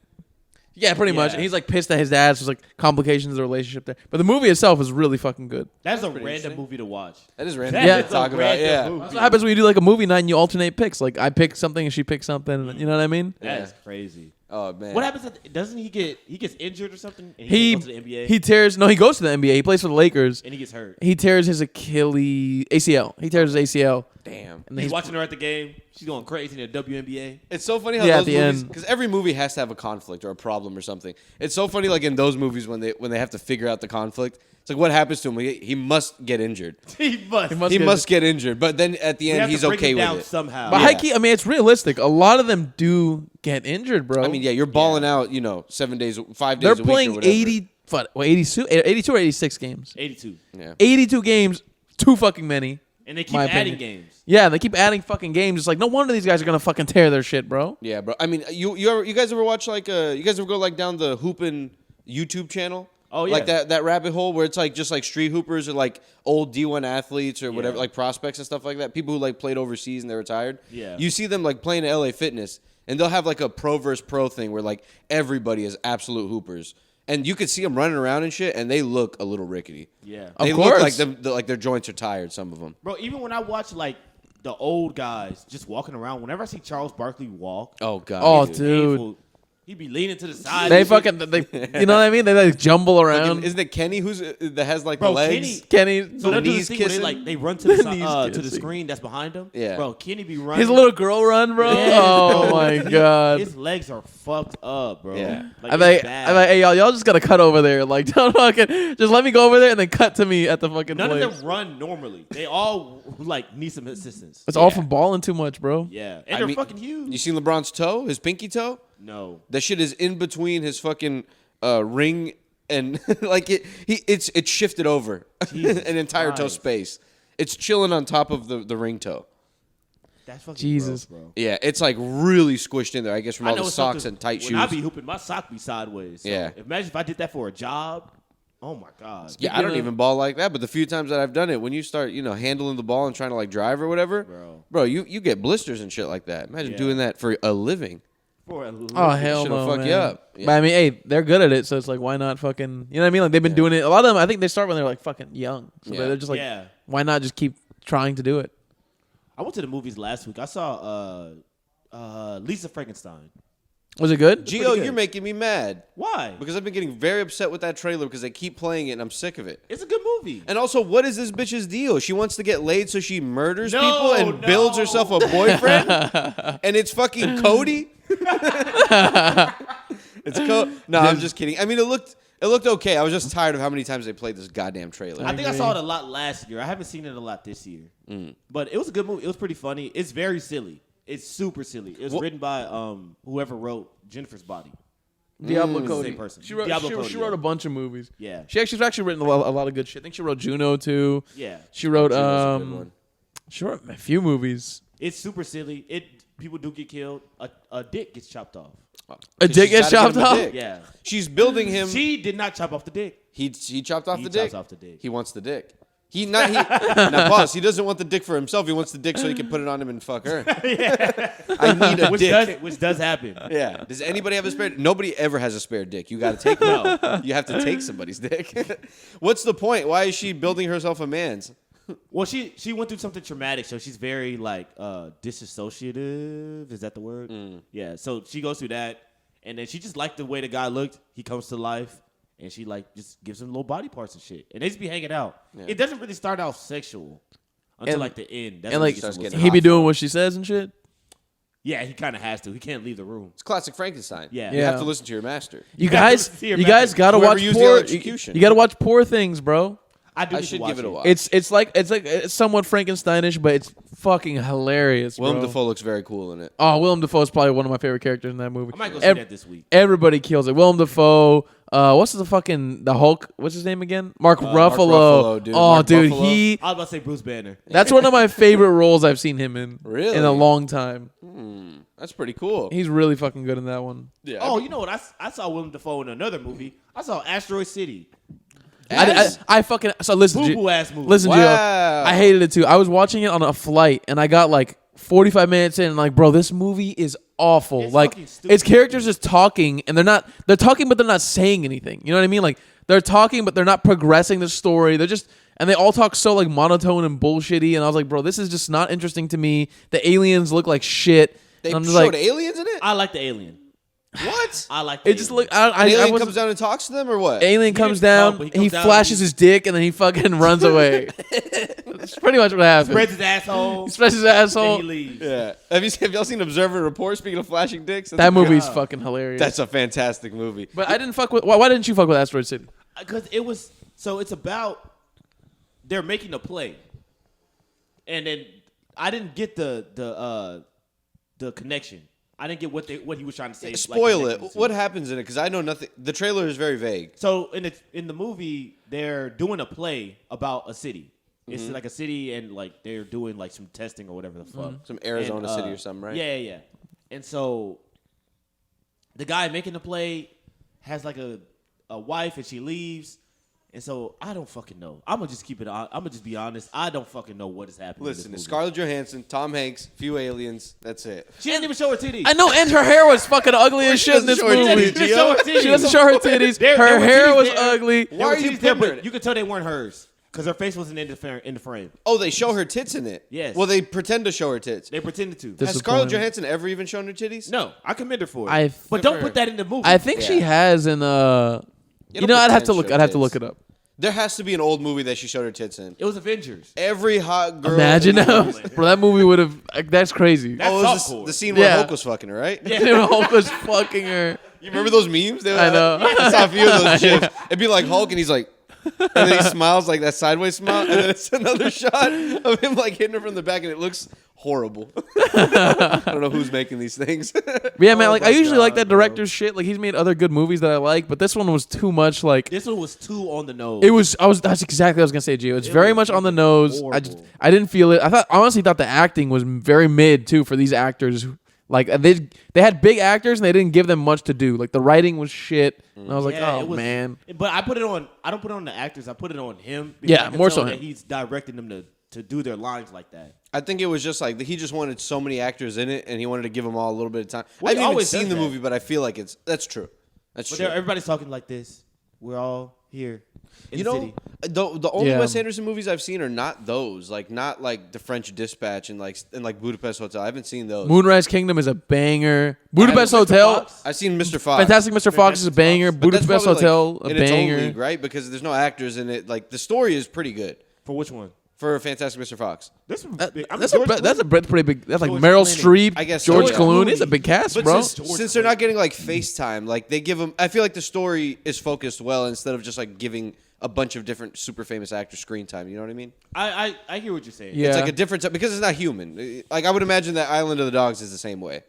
yeah, pretty much. Yeah. And he's like pissed at his dad. So there's like complications of the relationship there. But the movie itself is really fucking good. That's a pretty random interesting. movie to watch. That is random Yeah. to talk about. Yeah. That's what happens when you do like a movie night and you alternate picks. Like I pick something and she picks something. You know what I mean? That's crazy. Oh man. What happens? Doesn't he gets injured or something? And He goes to the NBA. he tears. No, he goes to the NBA. He plays for the Lakers. and he gets hurt. He tears his Achilles ACL. He tears his ACL. Damn. And He's watching her at the game. She's going crazy in the WNBA. It's so funny how Yeah, at those the movies, end. because every movie has to have a conflict or a problem or something. It's so funny, like in those movies when they have to figure out the conflict. It's like what happens to him? He must get injured. He must. must He get- must get injured, but then at the We end have he's to break okay him down with it. somehow. But Yeah. high key, I mean, it's realistic. A lot of them do get injured, bro. I mean, yeah, you're balling out, 7 days, 5 days they're a week or playing whatever. 82 or 86 games. 82. Yeah. 82 games, too fucking many. And they keep My adding opinion. games. Yeah, they keep adding fucking games. It's like no wonder these guys are gonna fucking tear their shit, bro. Yeah, bro. I mean, you guys ever watch you guys ever go like down the hooping YouTube channel? Oh, yeah. Like that rabbit hole where it's like just like street hoopers or like old D1 athletes or whatever, Yeah. like prospects and stuff like that. People who like played overseas and they're retired. Yeah. You see them like playing at LA Fitness and they'll have like a pro versus pro thing where like everybody is absolute hoopers. And you could see them running around and shit, and they look a little rickety. Yeah. They Of look course. like like their joints are tired. Some of them. Bro, even when I watch like the old guys just walking around, whenever I see Charles Barkley walk, Oh god. Oh, it's dude. painful. He be leaning to the side. They and shit. fucking, you know what I mean? They like jumble around. Fucking- isn't it Kenny that has like Bro, the legs? Kenny, So they'll do knees this thing where kissing? they run to the Knees to the kissing. screen that's behind him. Yeah. Bro, Kenny be running. his little girl run, bro. Yeah, Oh bro. my god. His legs are fucked up, bro. Yeah. Like, I'm like, it's bad. I'm like, hey y'all just gotta cut over there. Like, don't fucking, just let me go over there and then cut to me at the fucking None place. of them run normally. They all like need some assistance. It's all from balling too much, bro. Yeah, and I they're mean, fucking huge. You seen LeBron's toe? His pinky toe? No. That shit is in between his fucking ring and like it's shifted over Jesus an entire toe Christ. space. It's chilling on top of the ring toe. That's fucking Jesus. gross, bro. Yeah, it's like really squished in there. I guess from all the it's socks something- and tight shoes. When I be hooping, my sock be sideways. So Yeah. Imagine if I did that for a job. Oh my god. yeah, I don't even ball like that. But the few times that I've done it, when you start, handling the ball and trying to like drive or whatever, Bro. you get blisters and shit like that. Imagine Yeah. doing that for a living. For a living. Oh hell Shit'll no, fuck man. you up. Yeah. But I mean, hey, they're good at it, so it's like, why not fucking? You know what I mean? Like they've been doing it. A lot of them, I think they start when they're like fucking young, so Yeah. they're just like, Yeah. why not just keep trying to do it? I went to the movies last week. I saw Lisa Frankenstein. Was it good? Gio, pretty good. you're making me mad Why? because I've been getting very upset with that trailer because they keep playing it and I'm sick of it. It's a good movie. And also, what is this bitch's deal? She wants to get laid, so she murders No, people and builds no. herself a boyfriend. And it's fucking Cody. It's No, I'm just kidding. I mean, it looked okay. I was just tired of how many times they played this goddamn trailer. I think I saw it a lot last year. I haven't seen it a lot this year. But it was a good movie. It was pretty funny. It's very silly. It's super silly. It was written by whoever wrote Jennifer's Body. Diablo Same Cody. person. She wrote. Diablo she, Cody, she wrote yeah. a bunch of movies. Yeah. She's actually written a lot of good shit. I think she wrote Juno too. Yeah. She wrote Juno's a good one. she wrote a few movies. It's super silly. People do get killed. A dick gets chopped off. A dick She's gets gotta chopped give him a off. dick. Yeah. She's building him. She did not chop off the dick. He chopped off He the dick. chops off the dick. He wants the dick. Now pause. He doesn't want the dick for himself. He wants the dick so he can put it on him and fuck her. I need a dick. Which does happen. Yeah. Does anybody have a spare? Nobody ever has a spare dick. You got to take one. You have to take somebody's dick. What's the point? Why is she building herself a man's? Well, she went through something traumatic, so she's very like disassociative. Is that the word? Yeah. So she goes through that, and then she just liked the way the guy looked. He comes to life. And she like just gives him little body parts and shit, and they just be hanging out. Yeah. It doesn't really start off sexual until like the end. That's and like he be doing what she says and shit. Yeah, he kind of has to. He can't leave the room. It's classic Frankenstein. Yeah, you have to listen to your master. You guys gotta watch Poor. You gotta watch Poor Things, bro. I should give it a watch. It's like somewhat Frankensteinish, but it's fucking hilarious. Willem Dafoe looks very cool in it. Oh, Willem Dafoe is probably one of my favorite characters in that movie. I might go see that this week. Everybody kills it. Willem Dafoe. What's the Hulk? What's his name again? Mark Ruffalo. Mark Ruffalo, dude. Oh, Mark dude, Ruffalo. I was about to say Bruce Banner. That's one of my favorite roles I've seen him in. Really? In a long time. That's pretty cool. He's really fucking good in that one. Yeah. Oh, you know what? I saw Willem Dafoe in another movie. I saw Asteroid City. I fucking so listen. Boo-boo ass movie. Listen, Wow. Joe. I hated it too. I was watching it on a flight, and I got like 45 minutes in, and like, bro, this movie is awful. It's like, fucking stupid. it's characters just talking, and they're talking, but they're not saying anything. You know what I mean? Like, they're talking, but they're not progressing the story. And they all talk so like monotone and bullshitty. And I was like, bro, this is just not interesting to me. The aliens look like shit. They I'm just showed like, aliens in it? I like the alien. What? I like the it just alien. look. I Alien was, comes down and talks to them, or what? Alien comes didn't down. come, but he comes He down flashes and his dick, and then he fucking runs away. That's pretty much what happened. Spreads his asshole. He spreads his Then asshole. he leaves. Yeah. Have y'all seen Observer Report? Speaking of flashing dicks, That movie's fucking hilarious. That's a fantastic movie. But I didn't fuck with. Why didn't you fuck with Asteroid City? Because it was it's about they're making a play, and then I didn't get the connection. I didn't get what he was trying to say. Spoil it. What happens in it? Because I know nothing. The trailer is very vague. So in the movie, they're doing a play about a city. It's like a city, and like they're doing like some testing or whatever the fuck. Some Arizona city or something, right? Yeah. And so the guy making the play has like a wife, and she leaves. And so I don't fucking know. I'm gonna just keep it on. I'm gonna just be honest. I don't fucking know what is happening. Listen, it's Scarlett Johansson, Tom Hanks, few aliens. That's it. She didn't even show her titties. I know, and her hair was fucking ugly as shit in this movie. She didn't show her titties. She doesn't show her titties. There Her were hair titties was there. ugly. Why are you there? putting But you could tell they weren't hers because her face wasn't in the frame. Oh, they show her tits in it. Yes. Well, they pretend to show her tits. They pretended to. Has Scarlett Johansson ever even shown her titties? No, I commend her for it. But don't put that in the movie. I think she has in You know, don't I'd have to pretend look. show I'd have to tits. look it up. There has to be an old movie that she showed her tits in. It was Avengers. Every hot girl. Imagine now, bro. That movie would have. That's crazy. That's Oh, it was softcore. the scene where Yeah. Hulk was fucking her, right? Yeah, Hulk was fucking her. You remember those memes? I know. I saw a few of those gifs. It'd be like Hulk, and he's like, and then he smiles like that sideways smile, and then it's another shot of him like hitting her from the back, and it looks horrible. I don't know who's making these things. Yeah, man. Like I my usually like God, that director's shit. Like he's made other good movies that I like, but this one was too much. Like This one was too on the nose. it was. That's exactly what I was gonna say, Gio. It's It very was much on the fucking nose. horrible. I didn't feel it. I honestly thought the acting was very mid too for these actors. Like they had big actors and they didn't give them much to do. Like the writing was shit. And I was like, Yeah, oh it was- man. But I put it on. I don't put it on the actors. I put it on him. Yeah, I can more tell so that him. He's directing them to do their lines like that. I think it was just like he just wanted so many actors in it, and he wanted to give them all a little bit of time. Well, I he haven't even always seen does the that. movie, but I feel like that's true. That's But true. everybody's talking like this. We're all here in You the know, city. the only Yeah. Wes Anderson movies I've seen are not those. Like not like The French Dispatch and like Budapest Hotel. I haven't seen those. Moonrise Kingdom is a banger. Budapest Mr. Hotel. Fox? I've seen Mr. Fox. Fantastic Mr. Fox is a banger. But that's Budapest probably, Hotel, like, a in its own banger. league, right? Because there's no actors in it. Like the story is pretty good For which one? for Fantastic Mr. Fox. That's That's pretty big. That's like George Meryl Clooney. Streep, I guess so, George yeah. Clooney. It's a big cast, But bro. since they're not getting like FaceTime, like they give them. I feel like the story is focused well instead of just like giving a bunch of different super famous actors screen time. You know what I mean? I hear what you're saying. Yeah. It's like a different because it's not human. Like I would imagine that Island of the Dogs is the same way.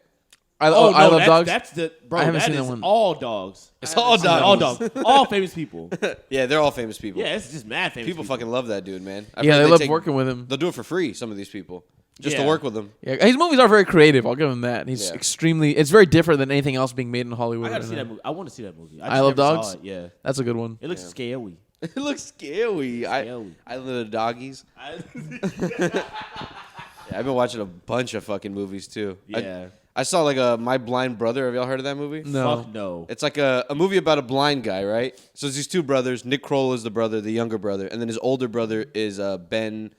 I Oh, Love no, Dogs. That's the bro. I haven't that seen that is one. all dogs. It's all dogs. All dogs. All famous people. Yeah, they're all famous people. Yeah, it's just mad famous People fucking love that dude, man. I've Yeah, heard they love take- working with him. They'll do it for free. Some of these people just to Yeah. work with them. Yeah, his movies are very creative. I'll give him that. He's Yeah. extremely. It's very different than anything else being made in Hollywood. I gotta right see now. that movie. I want to see that movie. I Love just never saw Dogs? it. Yeah, That's a good one. it looks scary. It looks scary. Scary. Island of the Doggies. Yeah, I've been watching a bunch of fucking movies too. Yeah. I saw like My Blind Brother. Have y'all heard of that movie? No. Fuck no. It's like a movie about a blind guy, right? So it's these two brothers. Nick Kroll is the brother, the younger brother, and then his older brother is Ben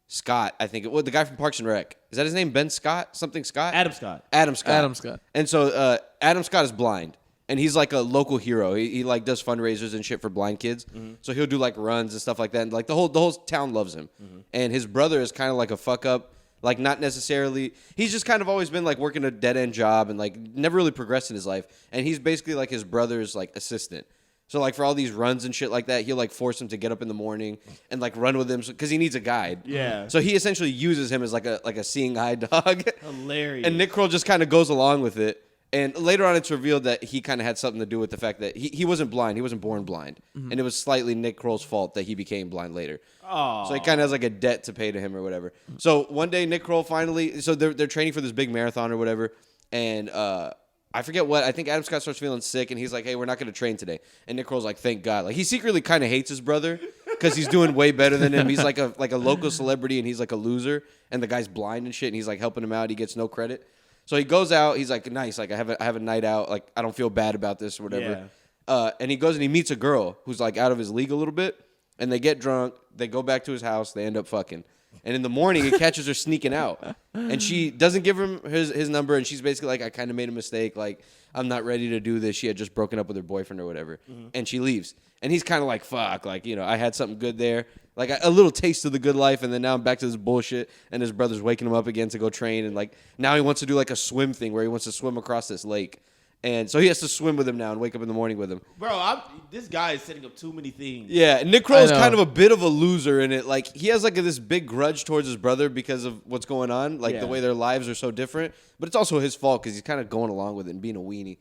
Scott. I think the guy from Parks and Rec. Is that his name? Ben Scott? Something Scott? Adam Scott. Adam Scott. Adam Scott. And so Adam Scott is blind. And he's like a local hero. He like does fundraisers and shit for blind kids. Mm-hmm. So he'll do like runs and stuff like that. And like the whole town loves him. Mm-hmm. And his brother is kind of like a fuck up. Like not necessarily. He's just kind of always been like working a dead end job and like never really progressed in his life. And he's basically like his brother's like assistant. So like for all these runs and shit like that, he'll like force him to get up in the morning and like run with him because he needs a guide. Yeah. So he essentially uses him as like a seeing eye dog. Hilarious. And Nick Kroll just kind of goes along with it. And later on, it's revealed that he kind of had something to do with the fact that he wasn't blind. He wasn't born blind. Mm-hmm. And it was slightly Nick Kroll's fault that he became blind later. Oh. So he kind of has like a debt to pay to him or whatever. So one day, Nick Kroll finally... So they're training for this big marathon or whatever. And I forget what. I think Adam Scott starts feeling sick. And he's like, hey, we're not going to train today. And Nick Kroll's like, thank God. Like he secretly kind of hates his brother because he's doing way better than him. He's like a local celebrity and he's like a loser. And the guy's blind and shit. And he's like helping him out. He gets no credit. So he goes out. He's like, nice. Like I have a night out. Like I don't feel bad about this or whatever. Yeah. And he goes and he meets a girl who's like out of his league a little bit. And they get drunk. They go back to his house. They end up fucking. And in the morning, he catches her sneaking out. And she doesn't give him his number. And she's basically like, I kind of made a mistake. Like I'm not ready to do this. She had just broken up with her boyfriend or whatever. Mm-hmm. And she leaves. And he's kind of like, fuck. Like I had something good there. Like a little taste of the good life, and then now I'm back to this bullshit, and his brother's waking him up again to go train, and like now he wants to do like a swim thing where he wants to swim across this lake, and so he has to swim with him now and wake up in the morning with him. Bro, this guy is setting up too many things. Yeah, Nick Kroll is kind of a bit of a loser in it. Like he has like this big grudge towards his brother because of what's going on, like the way their lives are so different. But it's also his fault because he's kind of going along with it and being a weenie,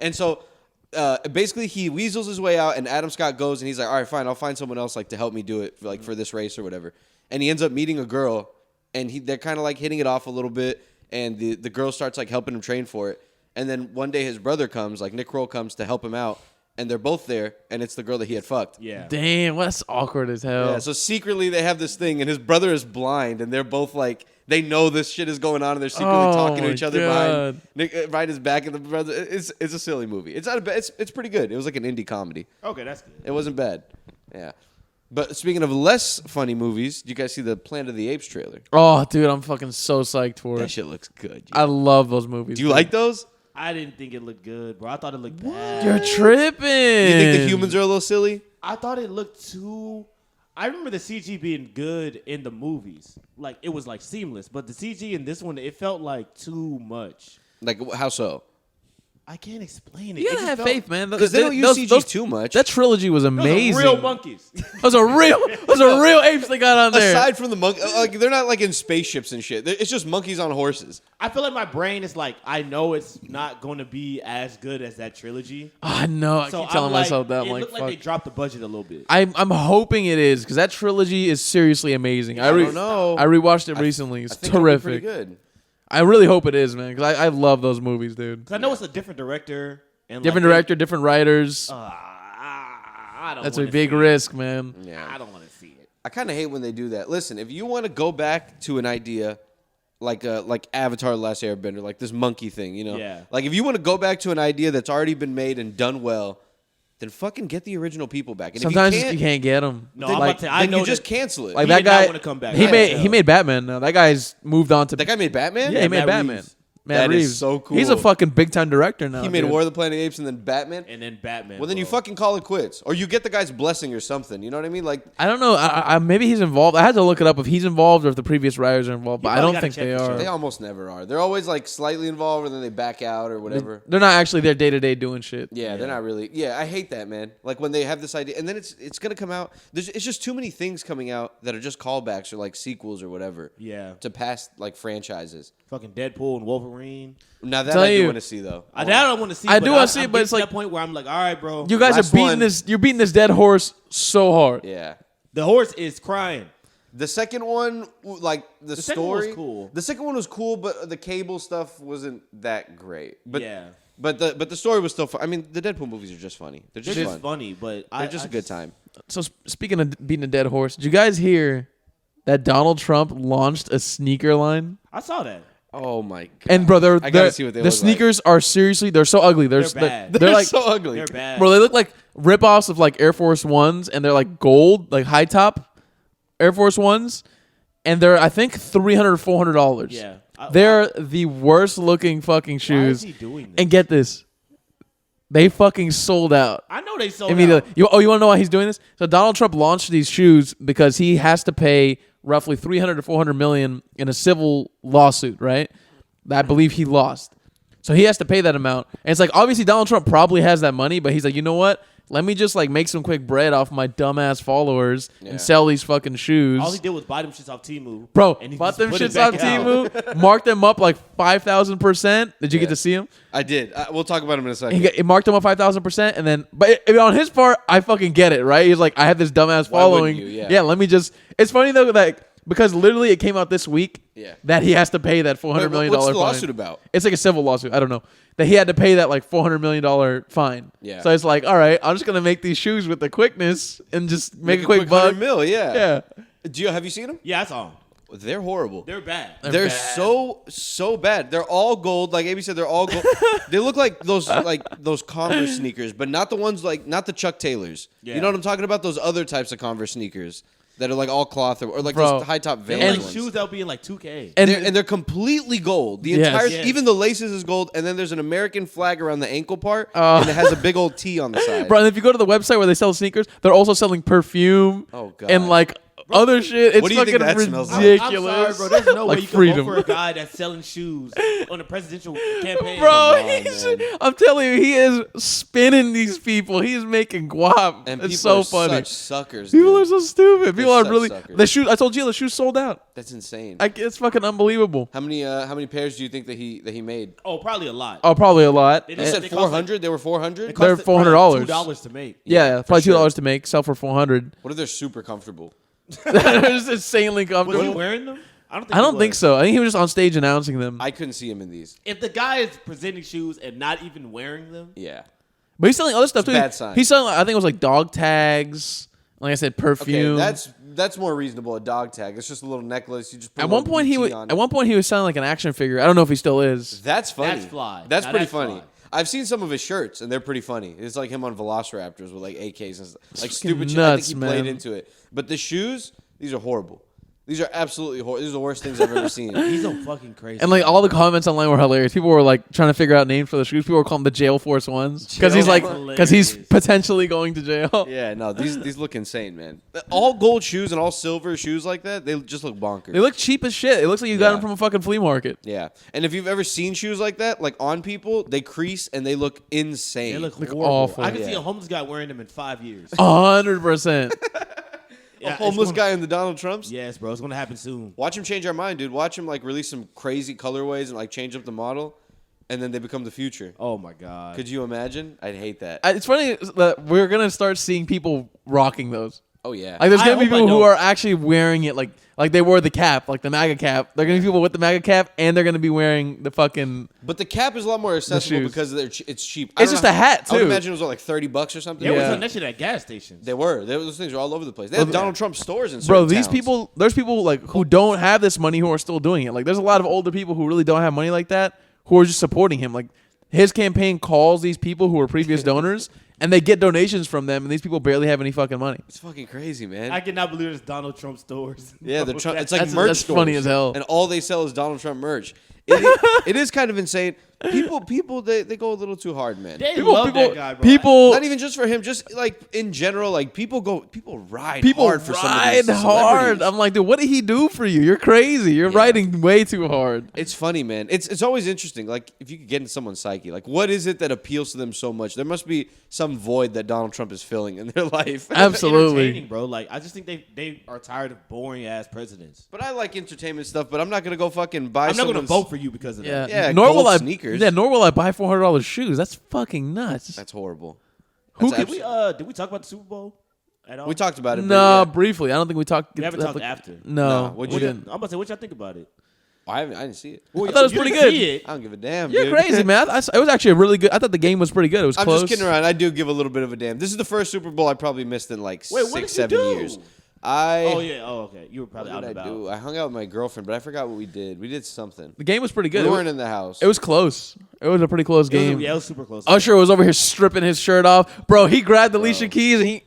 and so. Basically, he weasels his way out, and Adam Scott goes, and he's like, all right, fine, I'll find someone else like to help me do it, for this race or whatever. And he ends up meeting a girl, and they're kind of like hitting it off a little bit, and the girl starts like helping him train for it. And then one day his brother comes, like Nick Kroll comes to help him out, and they're both there, and it's the girl that he had fucked. Yeah. Damn, that's awkward as hell. Yeah, so secretly they have this thing, and his brother is blind, and they're both like... They know this shit is going on, and they're secretly talking to each other behind his back. And the brother, it's a silly movie. It's not a bad. It's pretty good. It was like an indie comedy. Okay, that's good. It wasn't bad. Yeah. But speaking of less funny movies, did you guys see the Planet of the Apes trailer? Oh, dude, I'm fucking so psyched for it. That shit looks good. I love those movies. Do you like those? I didn't think it looked good, bro. I thought it looked bad. You're tripping. You think the humans are a little silly? I thought it looked too... I remember the CG being good in the movies. Like, it was, like, seamless. But the CG in this one, it felt like too much. Like, how so? I can't explain it. You gotta have faith, man. Because they don't use CG too much. That trilogy was amazing. Those are real monkeys. Those are real apes they got on there. Aside from the monkey, like they're not like in spaceships and shit. It's just monkeys on horses. I feel like my brain is like, I know it's not going to be as good as that trilogy. I know. I keep telling myself that. It looked like they dropped the budget a little bit. I'm hoping it is because that trilogy is seriously amazing. I don't know. I rewatched it recently. It's terrific. Pretty good. I really hope it is, man, because I love those movies, dude. Because I know it's a different director. And different director, different writers. I don't. That's a big risk, man. Yeah. I don't want to see it. I kind of hate when they do that. Listen, if you want to go back to an idea like Avatar: The Last Airbender, like this monkey thing, you know? Yeah. Like if you want to go back to an idea that's already been made and done well, then fucking get the original people back. And sometimes if you can't get them. No, then, I'm about to, I know you just cancel it. Like he that did guy not want to come back. He made Batman now. That guy's moved on to. That guy made Batman? Yeah, he made Matt Batman. Reeves. Matt That Reeves. is so cool. He's a fucking big time director now. He made dude. War of the Planet of the Apes and then Batman. And then Batman. Well, then you fucking call it quits, or you get the guy's blessing or something. You know what I mean? Like I don't know. I maybe he's involved. I had to look it up if he's involved or if the previous writers are involved. But I don't think they are. they almost never are. They're always like slightly involved, and then they back out or whatever. They're not actually there day to day doing shit. Yeah, they're not really. Yeah, I hate that, man. Like when they have this idea, and then it's gonna come out. It's just too many things coming out that are just callbacks or like sequels or whatever. Yeah. To past like franchises. Fucking Deadpool and Wolverine. Now that I do want to see though. I don't want to see. I do want to see it, but it's like that point where I'm like, all right, bro. You guys are beating this. You're beating this dead horse so hard. Yeah. The horse is crying. The second one, like the story, second one was cool. The second one was cool, but the cable stuff wasn't that great. But yeah. But the story was still fun. I mean, the Deadpool movies are just funny. They're They're just just fun. funny, but They're just a good time. So speaking of beating a dead horse, did you guys hear that Donald Trump launched a sneaker line? I saw that. Oh my god! And bro, I gotta see what they the look sneakers are seriously, they're so ugly. They're bad. They're like so ugly. They're bad. bro, they look like ripoffs of like Air Force Ones, and they're like gold, like high top Air Force Ones, and they're I think $300, $400. Yeah. They're the worst looking fucking shoes. Why is he doing this? And get this, they fucking sold out. I know they sold Immediately. out. You want to know why he's doing this? So Donald Trump launched these shoes because he has to pay roughly 300 to 400 million in a civil lawsuit, right? That I believe he lost. So he has to pay that amount. And it's like, obviously Donald Trump probably has that money, but he's like, you know what? Let me just like make some quick bread off my dumbass followers and sell these fucking shoes. All he did was buy them shits off Temu. Bro, and he bought just them put it shits on back out. Temu, marked them up like 5,000%. Did you get to see them? I did. We'll talk about him in a second. He marked them up 5,000%, and then, but on his part, I fucking get it, right? He's like, I have this dumbass Why wouldn't following. you? Yeah. Let me just. It's funny though, like because literally it came out this week. Yeah. That he has to pay that $400 million What's the fine. lawsuit about? It's like a civil lawsuit. I don't know. That he had to pay that like $400 million fine. Yeah. So it's like, all right, I'm just gonna make these shoes with the quickness and just make a quick buck. 100 mil, yeah. Yeah. Have you seen them? Yeah, I saw them. They're horrible. They're bad. They're bad. so bad. They're all gold. Like AB said, they're all gold. They look like those Converse sneakers, but not the ones not the Chuck Taylors. Yeah. You know what I'm talking about? Those other types of Converse sneakers that are like all cloth or like Bro. those high top They're Vans like ones. shoes that'll be in like 2K. And They're completely gold. The Yes. entire, Yes. even the laces is gold, and then there's an American flag around the ankle part, and it has a big old T on the side. bro, and if you go to the website where they sell sneakers, they're also selling perfume. Oh, God. And like other shit. It's What do you think fucking that smells like? ridiculous. I'm sorry, bro. There's no Like way you freedom. can vote for a guy that's selling shoes on a presidential campaign. Bro, on, he's, man. I'm telling you, he is spinning these people. He is making guap. And It's people so are funny. such suckers. People dude. are so stupid. People are such really suckers. the shoes. I told you the shoes sold out. That's insane. It's fucking unbelievable. How many pairs do you think that he made? Oh, probably a lot. Oh, probably a lot. They You just said they cost like- 400. They were 400. It They're cost probably $400. $2 to make. Yeah, probably sure. $2 to make. Sell for $400. What if they're super comfortable? It's insanely Was he comfortable. wearing them? I I don't think so. I think he was just on stage announcing them. I couldn't see him in these. If the guy is presenting shoes and not even wearing them, Yeah. But he's selling other stuff It's a too. bad sign. He's selling, I think it was like dog tags. Like I said, Okay, perfume. that's more reasonable. A dog tag. It's just a little necklace. You just put At a one little point he BT was. on At it. one point he was selling like an action figure. I don't know if he still is. That's funny. That's fly. That's Now pretty that's funny. fly. I've seen some of his shirts and they're pretty funny. It's like him on Velociraptors with like AKs and stuff. Like fucking stupid shit. nuts, I think he played man. into it. But the shoes, these are horrible. These are absolutely horrible. These are the worst things I've ever seen. he's so fucking crazy. And like all the comments online were hilarious. People were like trying to figure out names for the shoes. People were calling them the Jail Force ones because he's like Jail- because he's Hilarious. potentially going to jail. Yeah, no, these look insane, man. All gold shoes and all silver shoes like that, they just look bonkers. They look cheap as shit. It looks like you got Yeah. them from a fucking flea market. Yeah, and if you've ever seen shoes like that, like on people, they crease and they look insane. they look horrible. awful. I can see Yeah. a homeless guy wearing them in 5 years. 100%. a homeless guy in the Donald Trumps. Yes, bro. It's gonna happen soon. Watch him change our mind, dude. Watch him like release some crazy colorways and like change up the model, and then they become the future. Oh my god. Could you imagine? I'd hate that. It's funny that we're gonna start seeing people rocking those. Oh yeah. Like there's I gonna be hope I people who don't. are actually wearing it like they wore the cap, like the MAGA cap. They're gonna be people with the MAGA cap, and they're gonna be wearing the fucking. But the cap is a lot more accessible shoes. because it's cheap. It's just a hat, I would too. imagine it was like $30 or something. There was Yeah. on that shit at gas stations. They were. Those things are all over the place. They have Donald Trump stores in certain Bro, these towns. people, there's people like who don't have this money who are still doing it. Like there's a lot of older people who really don't have money like that who are just supporting him. Like his campaign calls these people who are previous donors and they get donations from them, and these people barely have any fucking money. It's fucking crazy, man. I cannot believe it's Donald Trump stores. Yeah, Bro, Trump, it's that's- like merch that's stores. funny as hell. And all they sell is Donald Trump merch. It is kind of insane. People, they go a little too hard, man. They love that guy, bro. People, Not even just for him, just like in general, like people ride people hard for some of ride these hard. celebrities. I'm like, dude, what did he do for you? You're crazy. You're Yeah. riding way too hard. It's funny, man. It's always interesting. Like if you could get into someone's psyche, like what is it that appeals to them so much? There must be some void that Donald Trump is filling in their life. Absolutely. Entertaining, bro. Like I just think they are tired of boring ass presidents. But I like entertainment stuff. But I'm not gonna go fucking buy. I'm not gonna someone's- vote for you because of Yeah. that. Yeah, Nor gold will I. sneakers. Yeah. Nor will I buy $400 shoes. That's fucking nuts. That's horrible. Who That's could Did we talk about the Super Bowl at all? We talked about it. No, but yeah. briefly. I don't think we talked. We haven't talked after. No, No, what'd we you- didn't. I'm about to say, what y'all think about it? I didn't see it. I thought it was pretty good. I don't give a damn. You're dude. crazy, man. It was actually a really good. I thought the game was pretty good. It was I'm close. just kidding around. I do give a little bit of a damn. This is the first Super Bowl I probably missed in like Wait, what 6, did 7 you do? years. Oh yeah. Oh okay. You were probably What out and did I about. do? I hung out with my girlfriend, but I forgot what we did. We did something. The game was pretty good. We weren't in the house. It was close. It was a pretty close game. Yeah, it was super close. Usher was over here stripping his shirt off. Bro, he grabbed Alicia Keys and he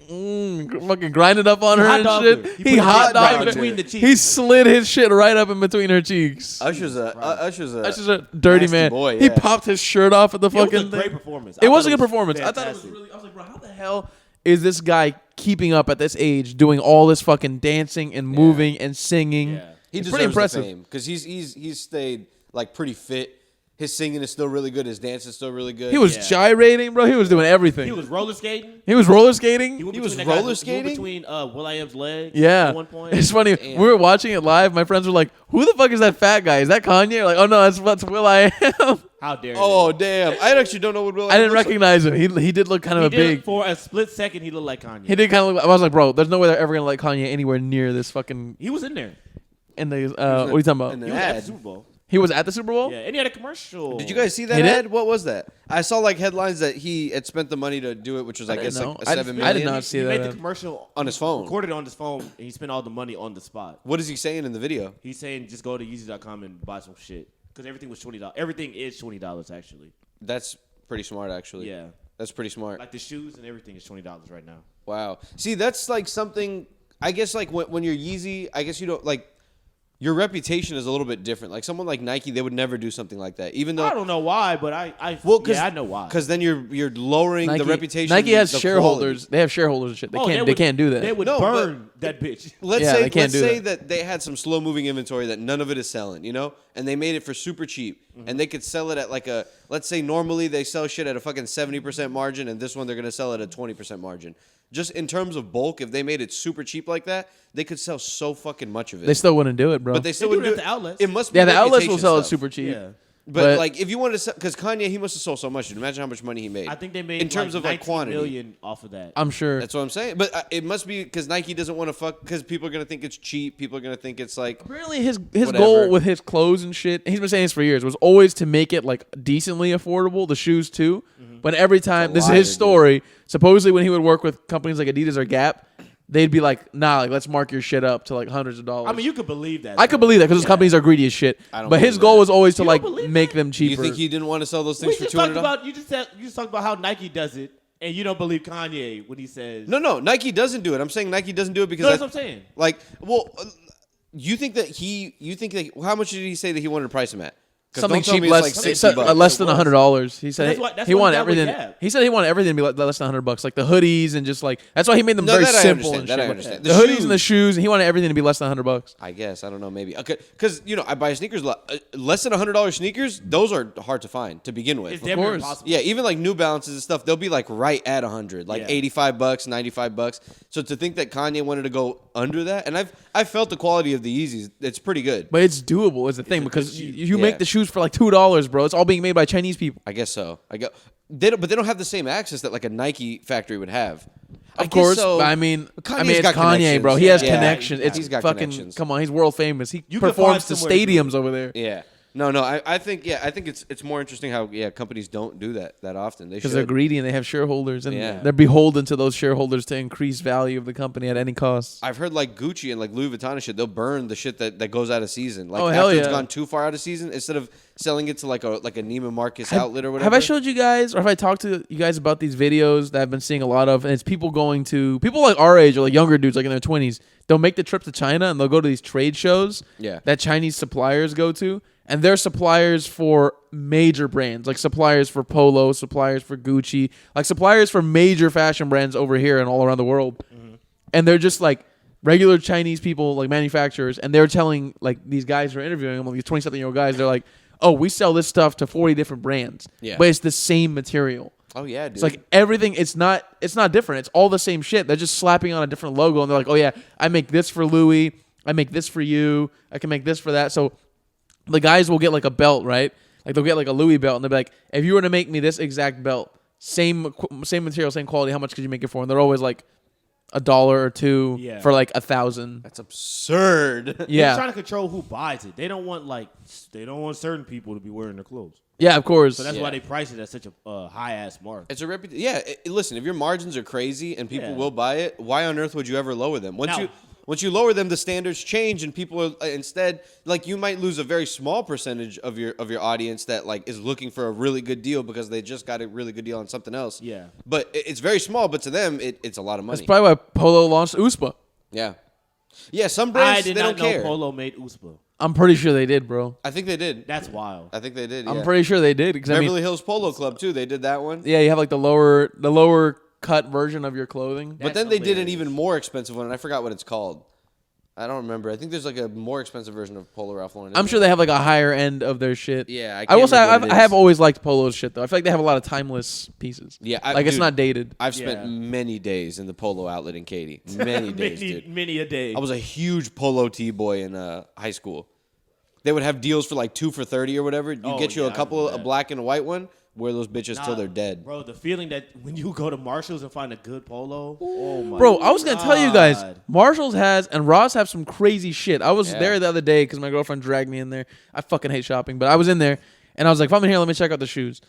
fucking grinded up on her hot and dogged shit. her. He put hot his right dogged between her. the cheeks. He slid his shit right up in between her cheeks. Usher's a dirty nasty man. boy, He yeah. popped his shirt off at the It was fucking a great thing. performance. It I was a thought good performance. I thought it was fantastic. really. I was like, bro, how the hell is this guy keeping up at this age, doing all this fucking dancing and moving and singing? Yeah. He It's deserves pretty impressive. the fame because he's stayed like pretty fit. His singing is still really good. His dance is still really good. He was Yeah. gyrating, bro. He was doing everything. He was roller skating. He was roller skating. went He was between that guy's- roller skating? He went between Will.i.am's legs. Yeah. At one point. It's funny. Damn. We were watching it live. My friends were like, "Who the fuck is that fat guy? Is that Kanye?" Like, "Oh no, that's Will.i.am." How dare you? Oh damn! I actually don't know what Will. I didn't recognize him. He did look kind of He a did, big. for a split second, he looked like Kanye. He did kind of look. I was like, bro, there's no way they're ever gonna let Kanye anywhere near this fucking. He was in there. In the what are you talking about? in the He was at the ad. Super Bowl. He was at the Super Bowl. Yeah, and he had a commercial. Did you guys see that He did? ad? What was that? I saw like headlines that he had spent the money to do it, which was I didn't guess know. like a 7 million. I did not see He that made the ad. commercial On his phone. Recorded it on his phone, and he spent all the money on the spot. What is he saying in the video? He's saying just go to Yeezy.com and buy some shit because everything was $20. Everything is $20 actually. That's pretty smart, actually. Yeah, That's pretty smart. like the shoes and everything is $20 right now. Wow. See, that's like something. I guess like when you're Yeezy, I guess you don't like. Your reputation is a little bit different. Like someone like Nike, they would never do something like that. Even though I don't know why, but I I know why. Because then you're lowering the reputation. Nike has the shareholders. quality. They have shareholders and shit. They Oh, can't do that. They would No, burn that bitch. Let's Yeah, say they can't let's do say that. that they had some slow moving inventory that none of it is selling, you know, and they made it for super cheap, and they could sell it at like a let's say normally they sell shit at a fucking 70% margin, and this one they're gonna sell at a 20% margin. Just in terms of bulk, if they made it super cheap like that, they could sell so fucking much of it. They still wouldn't do it, bro. but they still They do would it do at the outlets. It must be yeah, the outlets will reputation sell it stuff. super cheap. Yeah. But like, if you wanted to sell, because Kanye, he must have sold so much. Dude. Imagine how much money he made. I think they made in terms like of like 19 quantity. million off of that. I'm sure. That's what I'm saying. But it must be because Nike doesn't want to fuck. Because people are gonna think it's cheap. People are gonna think it's like. Apparently, his Whatever. goal with his clothes and shit, and he's been saying this for years, was always to make it like decently affordable. The shoes too. But every time, this is liar, his dude. story. Supposedly, when he would work with companies like Adidas or Gap, they'd be like, "Nah, like let's mark your shit up to like hundreds of dollars." I mean, you could believe that. I could believe that because those companies are greedy as shit. I don't But his believe goal that. was always to You like don't believe make that? them Do you cheaper. think he didn't want to sell those We things for just talked $200? about you just talked about how Nike does it, and you don't believe Kanye when he says No, Nike doesn't do it. I'm saying Nike doesn't do it because No, that's what I'm saying. Like, well, you think that how much did he say that he wanted to price him at? 'Cause Something don't tell cheap, me it's less, like $60 less than It was. $100. He said That's he what wanted he got with everything. Gap. He said he wanted everything to be less than $100, like the hoodies and just like that's why he made them No, very that I simple understand, and that shit. I understand. The The hoodies shoes- and the shoes, and he wanted everything to be less than $100. I guess I don't know, maybe because I buy sneakers less than $100 sneakers. Those are hard to find to begin with. it's damn near course. impossible. Yeah, even like New Balances and stuff, they'll be like right at 100, like Yeah. $85, $95. So to think that Kanye wanted to go under that, and I've felt the quality of the Yeezys, it's pretty good. But it's doable is the thing because cheap. you Yeah. make the shoes for like $2, bro. It's all being made by Chinese people. I guess so. But they don't have the same access that like a Nike factory would have. I Of guess course, so. but I mean, Kanye's it's got Kanye, connections. bro. He has Yeah. connections. It's He's got fucking connections. come on. He's world famous. He You could performs find to somewhere to do stadiums over there Yeah. No, I think it's more interesting how companies don't do that often. They because should. they're greedy and they have shareholders and Yeah. they're beholden to those shareholders to increase value of the company at any cost. I've heard like Gucci and like Louis Vuitton and shit, they'll burn the shit that goes out of season. Like Oh, hell after it's yeah. gone too far out of season, instead of selling it to like a Neiman Marcus outlet or whatever. Have I showed you guys, or have I talked to you guys about these videos that I've been seeing a lot of? And it's people like our age or like younger dudes, like in their 20s. They'll make the trip to China and they'll go to these trade shows Yeah. that Chinese suppliers go to. And they're suppliers for major brands, like suppliers for Polo, suppliers for Gucci, like suppliers for major fashion brands over here and all around the world. Mm-hmm. And they're just like regular Chinese people, like manufacturers. And they're telling like these guys who are interviewing them, like these 20-something-year-old guys, they're like, oh, we sell this stuff to 40 different brands. Yeah. But it's the same material. Oh yeah, dude. It's like everything. It's not different. It's all the same shit. They're just slapping on a different logo, and they're like, "Oh yeah, I make this for Louis. I make this for you. I can make this for that." So the guys will get like a belt, right? Like they'll get like a Louis belt, and they'll be like, "If you were to make me this exact belt, same material, same quality, how much could you make it for?" And they're always like $1 or $2 Yeah. for like 1,000. That's absurd. Yeah. They're trying to control who buys it. They don't want certain people to be wearing their clothes. Yeah, of course. So that's why they price it at such a high ass mark. It's a reputation. Yeah, listen, if your margins are crazy and people Yeah. will buy it, why on earth would you ever lower them? Now- Once you lower them, the standards change, and people are instead like you might lose a very small percentage of your audience that like is looking for a really good deal because they just got a really good deal on something else. Yeah. but it's very small. But to them, it's a lot of money. That's probably why Polo launched USPA. Yeah, yeah. Some I brands did they not don't know care. Polo made USPA. I'm pretty sure they did, bro. I think they did. That's wild. I think they did. Yeah. I'm pretty sure they did. Because Beverly Hills Polo Club too. They did that one. yeah, you have like the lower cut version of your clothing. But then they did an even more expensive one, and I forgot what it's called. I don't remember. I think there's like a more expensive version of Polo Ralph Lauren. I'm sure they have like a higher end of their shit. Yeah, I I can't will say remember what it I have is. always liked Polo's shit though. I feel like they have a lot of timeless pieces. Yeah, like it's dude, not dated. I've spent Yeah. many days in the Polo outlet in Katy. Many days, dude. Many a day. I was a huge Polo T boy in high school. They would have deals for like 2 for $30 or whatever. You Oh, get you yeah, a I couple, remember a that. black and a white one. Wear those bitches till they're dead. Bro, the feeling that when you go to Marshall's and find a good polo, oh my Bro, I was gonna tell you guys, God. Marshalls has and Ross have some crazy shit. I was Yeah. there the other day because my girlfriend dragged me in there. I fucking hate shopping, but I was in there and I was like, if I'm in here, let me check out the shoes.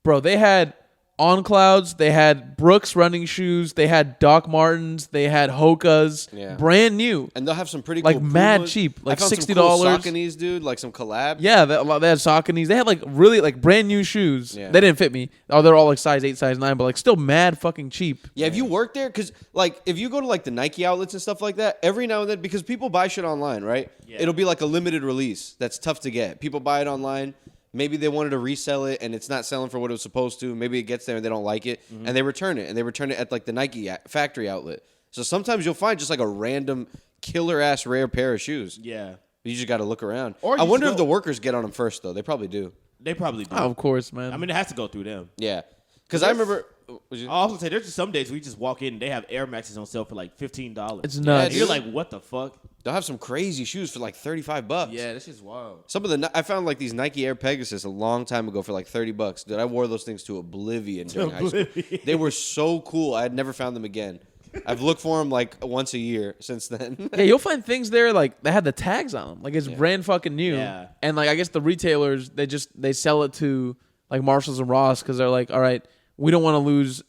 Bro, they had On Clouds, they had Brooks running shoes, they had Doc Martens, they had Hoka's, Yeah. brand new. And they'll have some pretty Like, cool mad Pumas. cheap, like I found some $60. Cool Sauconys, dude, like some collab. Yeah, they had Sauconys. They had like really like brand new shoes. Yeah. They didn't fit me. Oh, they're all like size 8, size 9, but like still mad fucking cheap. Yeah, if you work there, because like if you go to like the Nike outlets and stuff like that, every now and then, because people buy shit online, right? Yeah. It'll be like a limited release that's tough to get. People buy it online. Maybe they wanted to resell it and it's not selling for what it was supposed to. Maybe it gets there and they don't like it and they return it. And they return it at like the Nike factory outlet. So sometimes you'll find just like a random killer ass rare pair of shoes. Yeah, You just got to look around. Or I you wonder just if go- the workers get on them first though. They probably do. they probably do. Oh, of course, man. I mean, it has to go through them. Yeah. Because I remember. I also say there's just some days we just walk in and they have Air Maxes on sale for like $15. it's Yeah, nuts. And you're dude. like, what the fuck? They'll have some crazy shoes for like $35. Yeah, this is wild. Some of the I found like these Nike Air Pegasus a long time ago for like $30. Dude, I wore those things to oblivion during high school. They were so cool. I had never found them again. I've looked for them like once a year since then. Yeah, you'll find things there like they had the tags on them, like it's brand fucking new. Yeah. And like I guess the retailers they sell it to like Marshalls and Ross because they're like, all right, we don't want to lose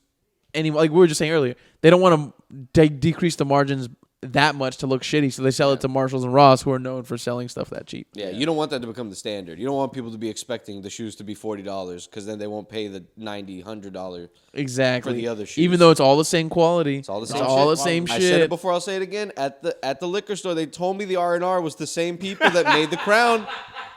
any. Like we were just saying earlier, they don't want to decrease the margins that much to look shitty, so they sell it to Marshalls and Ross, who are known for selling stuff that cheap. Yeah, you don't want that to become the standard. You don't want people to be expecting the shoes to be $40 because then they won't pay the $90, $100. Exactly. For the other shoes. even though it's all the same quality, it's all the same all shit. the same I shit. said it before. I'll say it again. At the liquor store, they told me the R&R was the same people that made the Crown.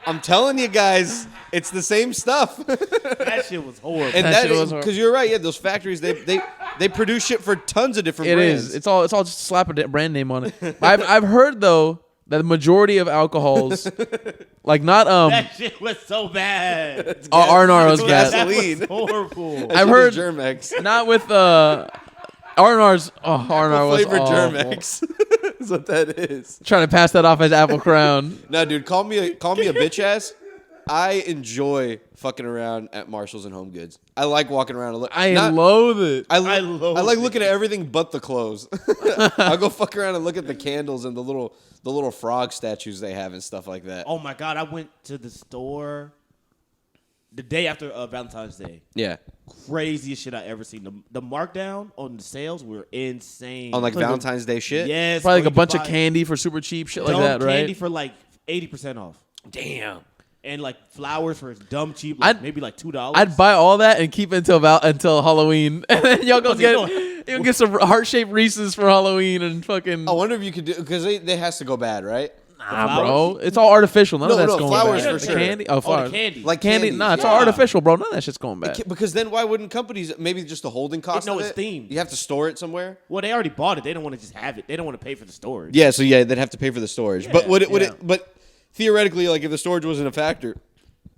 I'm telling you guys, it's the same stuff. That shit was horrible. And That that shit was horrible. because you're right. Yeah, those factories they produce shit for tons of different It brands. is. It's all just slap a brand name on it. I've heard though that the majority of alcohols, like not that shit was so bad. R&R was bad. That was Gasoline. horrible. I've heard Germex. not with R&R's. Oh, R&R was Flavored awful. Germex. Is what that is. Trying to pass that off as Apple Crown. No, dude, call me a bitch ass. I enjoy fucking around at Marshalls and Home Goods. I like walking around and look. I loathe it. I loathe like it. looking at everything but the clothes. I'll go fuck around and look at the candles and the little frog statues they have and stuff like that. Oh my god, I went to the store the day after Valentine's Day. Yeah. Craziest shit I ever seen. The markdown on the sales were insane. On like Valentine's Day shit? Yes, Probably bro, like a you bunch could of buy candy for super cheap, shit like dumb that, right? candy for like 80% off. Damn. And like flowers for dumb cheap, like maybe like $2. I'd buy all that and keep it until Halloween, and then y'all go What's he get some heart-shaped Reese's for Halloween and fucking. I wonder if you could do because they has to go bad, right? Nah, bro, it's all artificial. None of No, that's no, going flowers bad. for The sure. candy, oh, Oh, flowers. the candy. Like Candy, candies, nah, it's yeah. all artificial, bro. None of that shit's going bad. Because then why wouldn't companies maybe just the holding cost? No, of it's it? themed. You have to store it somewhere. Well, they already bought it. They don't want to just have it. They don't want to pay for the storage. Yeah, so they'd have to pay for the storage. But Yeah, but theoretically, like if the storage wasn't a factor,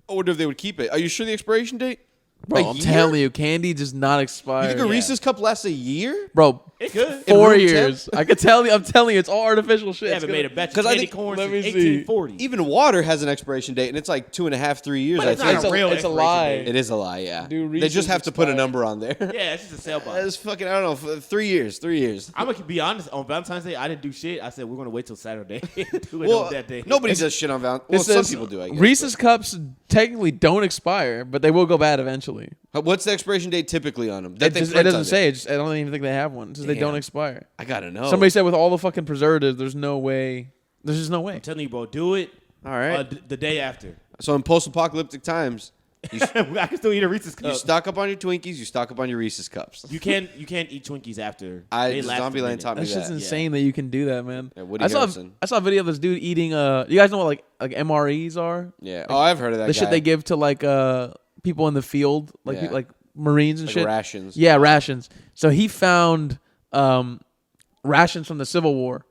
I wonder if they would keep it. Are you sure the expiration date? Bro, A I'm year? telling you, candy does not expire. You think a Reese's cup lasts a year? Bro, It could. 4 room years. I could tell you. I'm telling you, it's all artificial shit. They haven't made a batch of 'cause I candy think- corn let since me see. 1840. Even water has an expiration date, and it's like 2.5, 3 years. But I it's think not a real it's a expiration lie. date. it is a lie. Yeah, Dude, they just Reese's have to put a expired. number on there. Yeah, it's just a sale box. It's fucking. I don't know. 3 years. 3 years. I'm gonna be honest. On Valentine's Day, I didn't do shit. I said we're gonna wait till Saturday. Do it Well, on that day. nobody does shit on Valentine's. Well, It some says people do. I guess. Reese's cups technically don't expire, but they will go bad eventually. But what's the expiration date typically on them? It doesn't say. I don't even think they have one. It says they don't Damn. expire. I gotta know. Somebody said with all the fucking preservatives, there's no way. There's just no way. I'm telling you, bro, do it. All right. The day after. So in post-apocalyptic times, I can still eat a Reese's cup. you stock up on your Twinkies. You stock up on your Reese's cups. You can't eat Twinkies after. I They last a Zombieland minute. taught me That's just that. insane that you can do that, man. Yeah, Woody I saw Harrelson. a video of this dude eating. You guys know what like MREs are? Yeah. Oh, I've heard of that. The guy. shit they give to like people in the field, like Yeah. like Marines and Like shit. rations. Yeah, rations. So he found rations from the Civil War,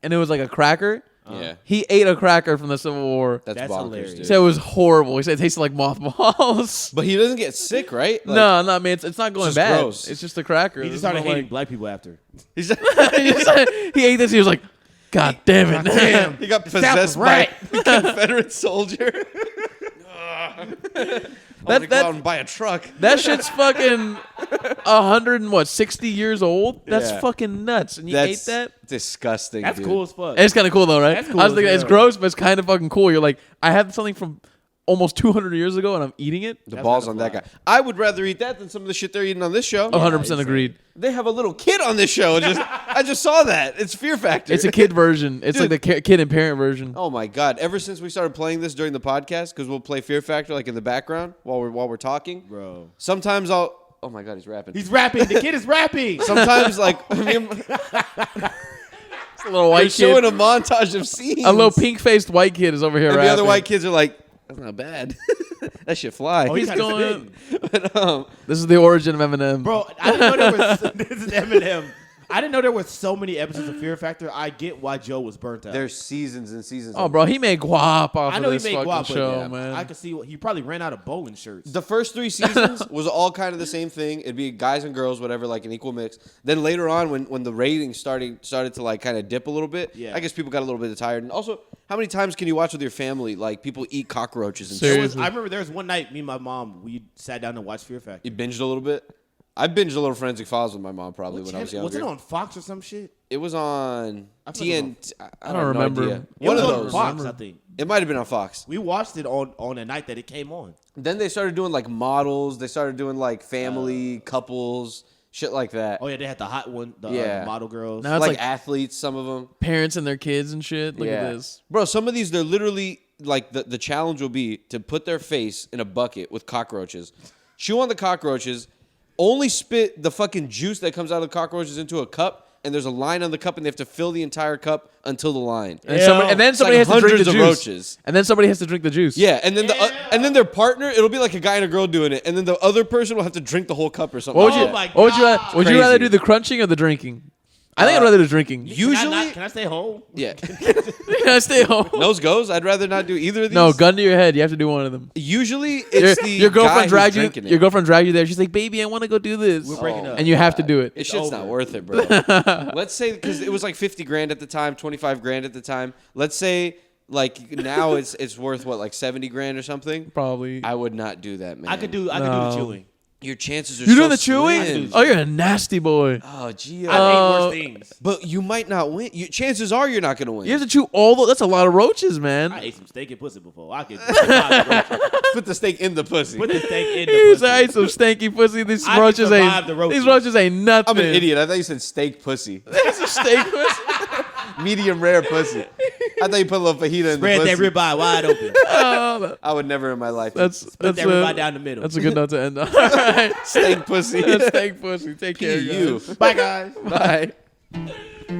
and it was like a cracker. Yeah. He ate a cracker from the Civil War. That's That's bonkers, hilarious. dude. So it was horrible. He said it tasted like mothballs. But he doesn't get sick, right? Like, No, I mean it's not going just bad. gross. It's just a cracker. He just It's started not hating like- black people after. He's he ate this. He was like, "God damn it!" Damn. he got was possessed right. by a Confederate soldier. I'm gonna go that- out and buy a truck. That shit's fucking 60 years old. That's Yeah. fucking nuts. And you That's ate that. disgusting. That's dude. cool as fuck. And it's kind of cool though, right? That's cool I was as thinking it's hell. gross, but it's kind of fucking cool. You're like, I had something from almost 200 years ago, and I'm eating it. The That's balls not on a that fly. guy. I would rather eat that than some of the shit they're eating on this show. 100% agreed. They have a little kid on this show. I just saw that. It's Fear Factor. It's a kid version. It's Dude. like the kid and parent version. Oh my god! Ever since we started playing this during the podcast, because we'll play Fear Factor like in the background while we're talking. Bro. Sometimes I'll. Oh my god, he's rapping. He's rapping. The kid is rapping. Sometimes like It's a little we're white showing kid. a montage of scenes. A little pink-faced white kid is over here And rapping. the other white kids are like, "That's not bad. That shit fly." Oh, He's kinda going. spitting. But, This is the origin of Eminem. Bro, I didn't know there was. This is Eminem. I didn't know there were so many episodes of Fear Factor. I get why Joe was burnt out. there's seasons and seasons. Oh, of bro, he made guap off I know of he this made fucking guap, but show, yeah, man. I could see he probably ran out of bowling shirts. The first 3 seasons was all kind of the same thing. It'd be guys and girls, whatever, like an equal mix. Then later on, when the ratings started to like kind of dip a little bit, Yeah. I guess people got a little bit tired. And also, how many times can you watch with your family like people eat cockroaches and Seriously. shit? I remember there was one night, me and my mom, we sat down and watched Fear Factor. You binged a little bit. I binged a little Forensic Files with my mom probably when I was younger. Was it on Fox or some shit? It was on I feel like TNT. I don't remember. No idea. It One was of on those. Fox, I think. It might have been on Fox. We watched it on a night that it came on. Then they started doing like models. They started doing like family, couples, shit like that. Oh yeah, they had the hot one, the Yeah. model girls. Now it's like like athletes, some of them. parents and their kids and shit. Look at this. Bro, some of these, they're literally, like, the challenge will be to put their face in a bucket with cockroaches, chew on the cockroaches, only spit the fucking juice that comes out of the cockroaches into a cup, and there's a line on the cup, and they have to fill the entire cup until the line. And, then somebody like has to drink the hundreds of juice. roaches. And then somebody has to drink the juice. Yeah, and then and then their partner, it'll be like a guy and a girl doing it, and then the other person will have to drink the whole cup or something. What would like you? Oh my What would you? God. Would you rather Crazy. do the crunching or the drinking? I think I'd rather do drinking. Usually, Can I stay home? yeah. Can I stay home? Nose goes. I'd rather not do either of these. No, gun to your head. You have to do one of them. Usually, it's the Your guy girlfriend who's dragged you. drinking it. Your girlfriend dragged you there. She's like, "Baby, I want to go do this." We're breaking up. And you have to do it. It shit's over. not worth it, bro. Let's say because it was like 50 grand at the time, 25 grand at the time. Let's say like now it's worth what, like 70 grand or something. Probably. I would not do that, man. I could do the No. chewing. Your chances are. You so doing the chewing? slim. Oh, you're a nasty boy. Oh, gee. I've ate worse things. But you might not win. Chances are you're not gonna win. You have to chew all the. That's a lot of roaches, man. I ate some steak and pussy before. I could Put the steak in the pussy. put the steak in the He's pussy. I ate some stanky pussy. These I can roaches survive the ain't. roaches. These roaches ain't nothing. I'm an idiot. I thought you said steak pussy. It's a steak pussy. Medium rare pussy. I thought you put a little fajita in Spread the that pussy. ribeye wide open. Oh, I would never in my life. that's Split that ribeye down the middle. That's a good note to end on. All right. steak pussy. That's steak pussy. Take care, you. guys. Bye, guys. Bye.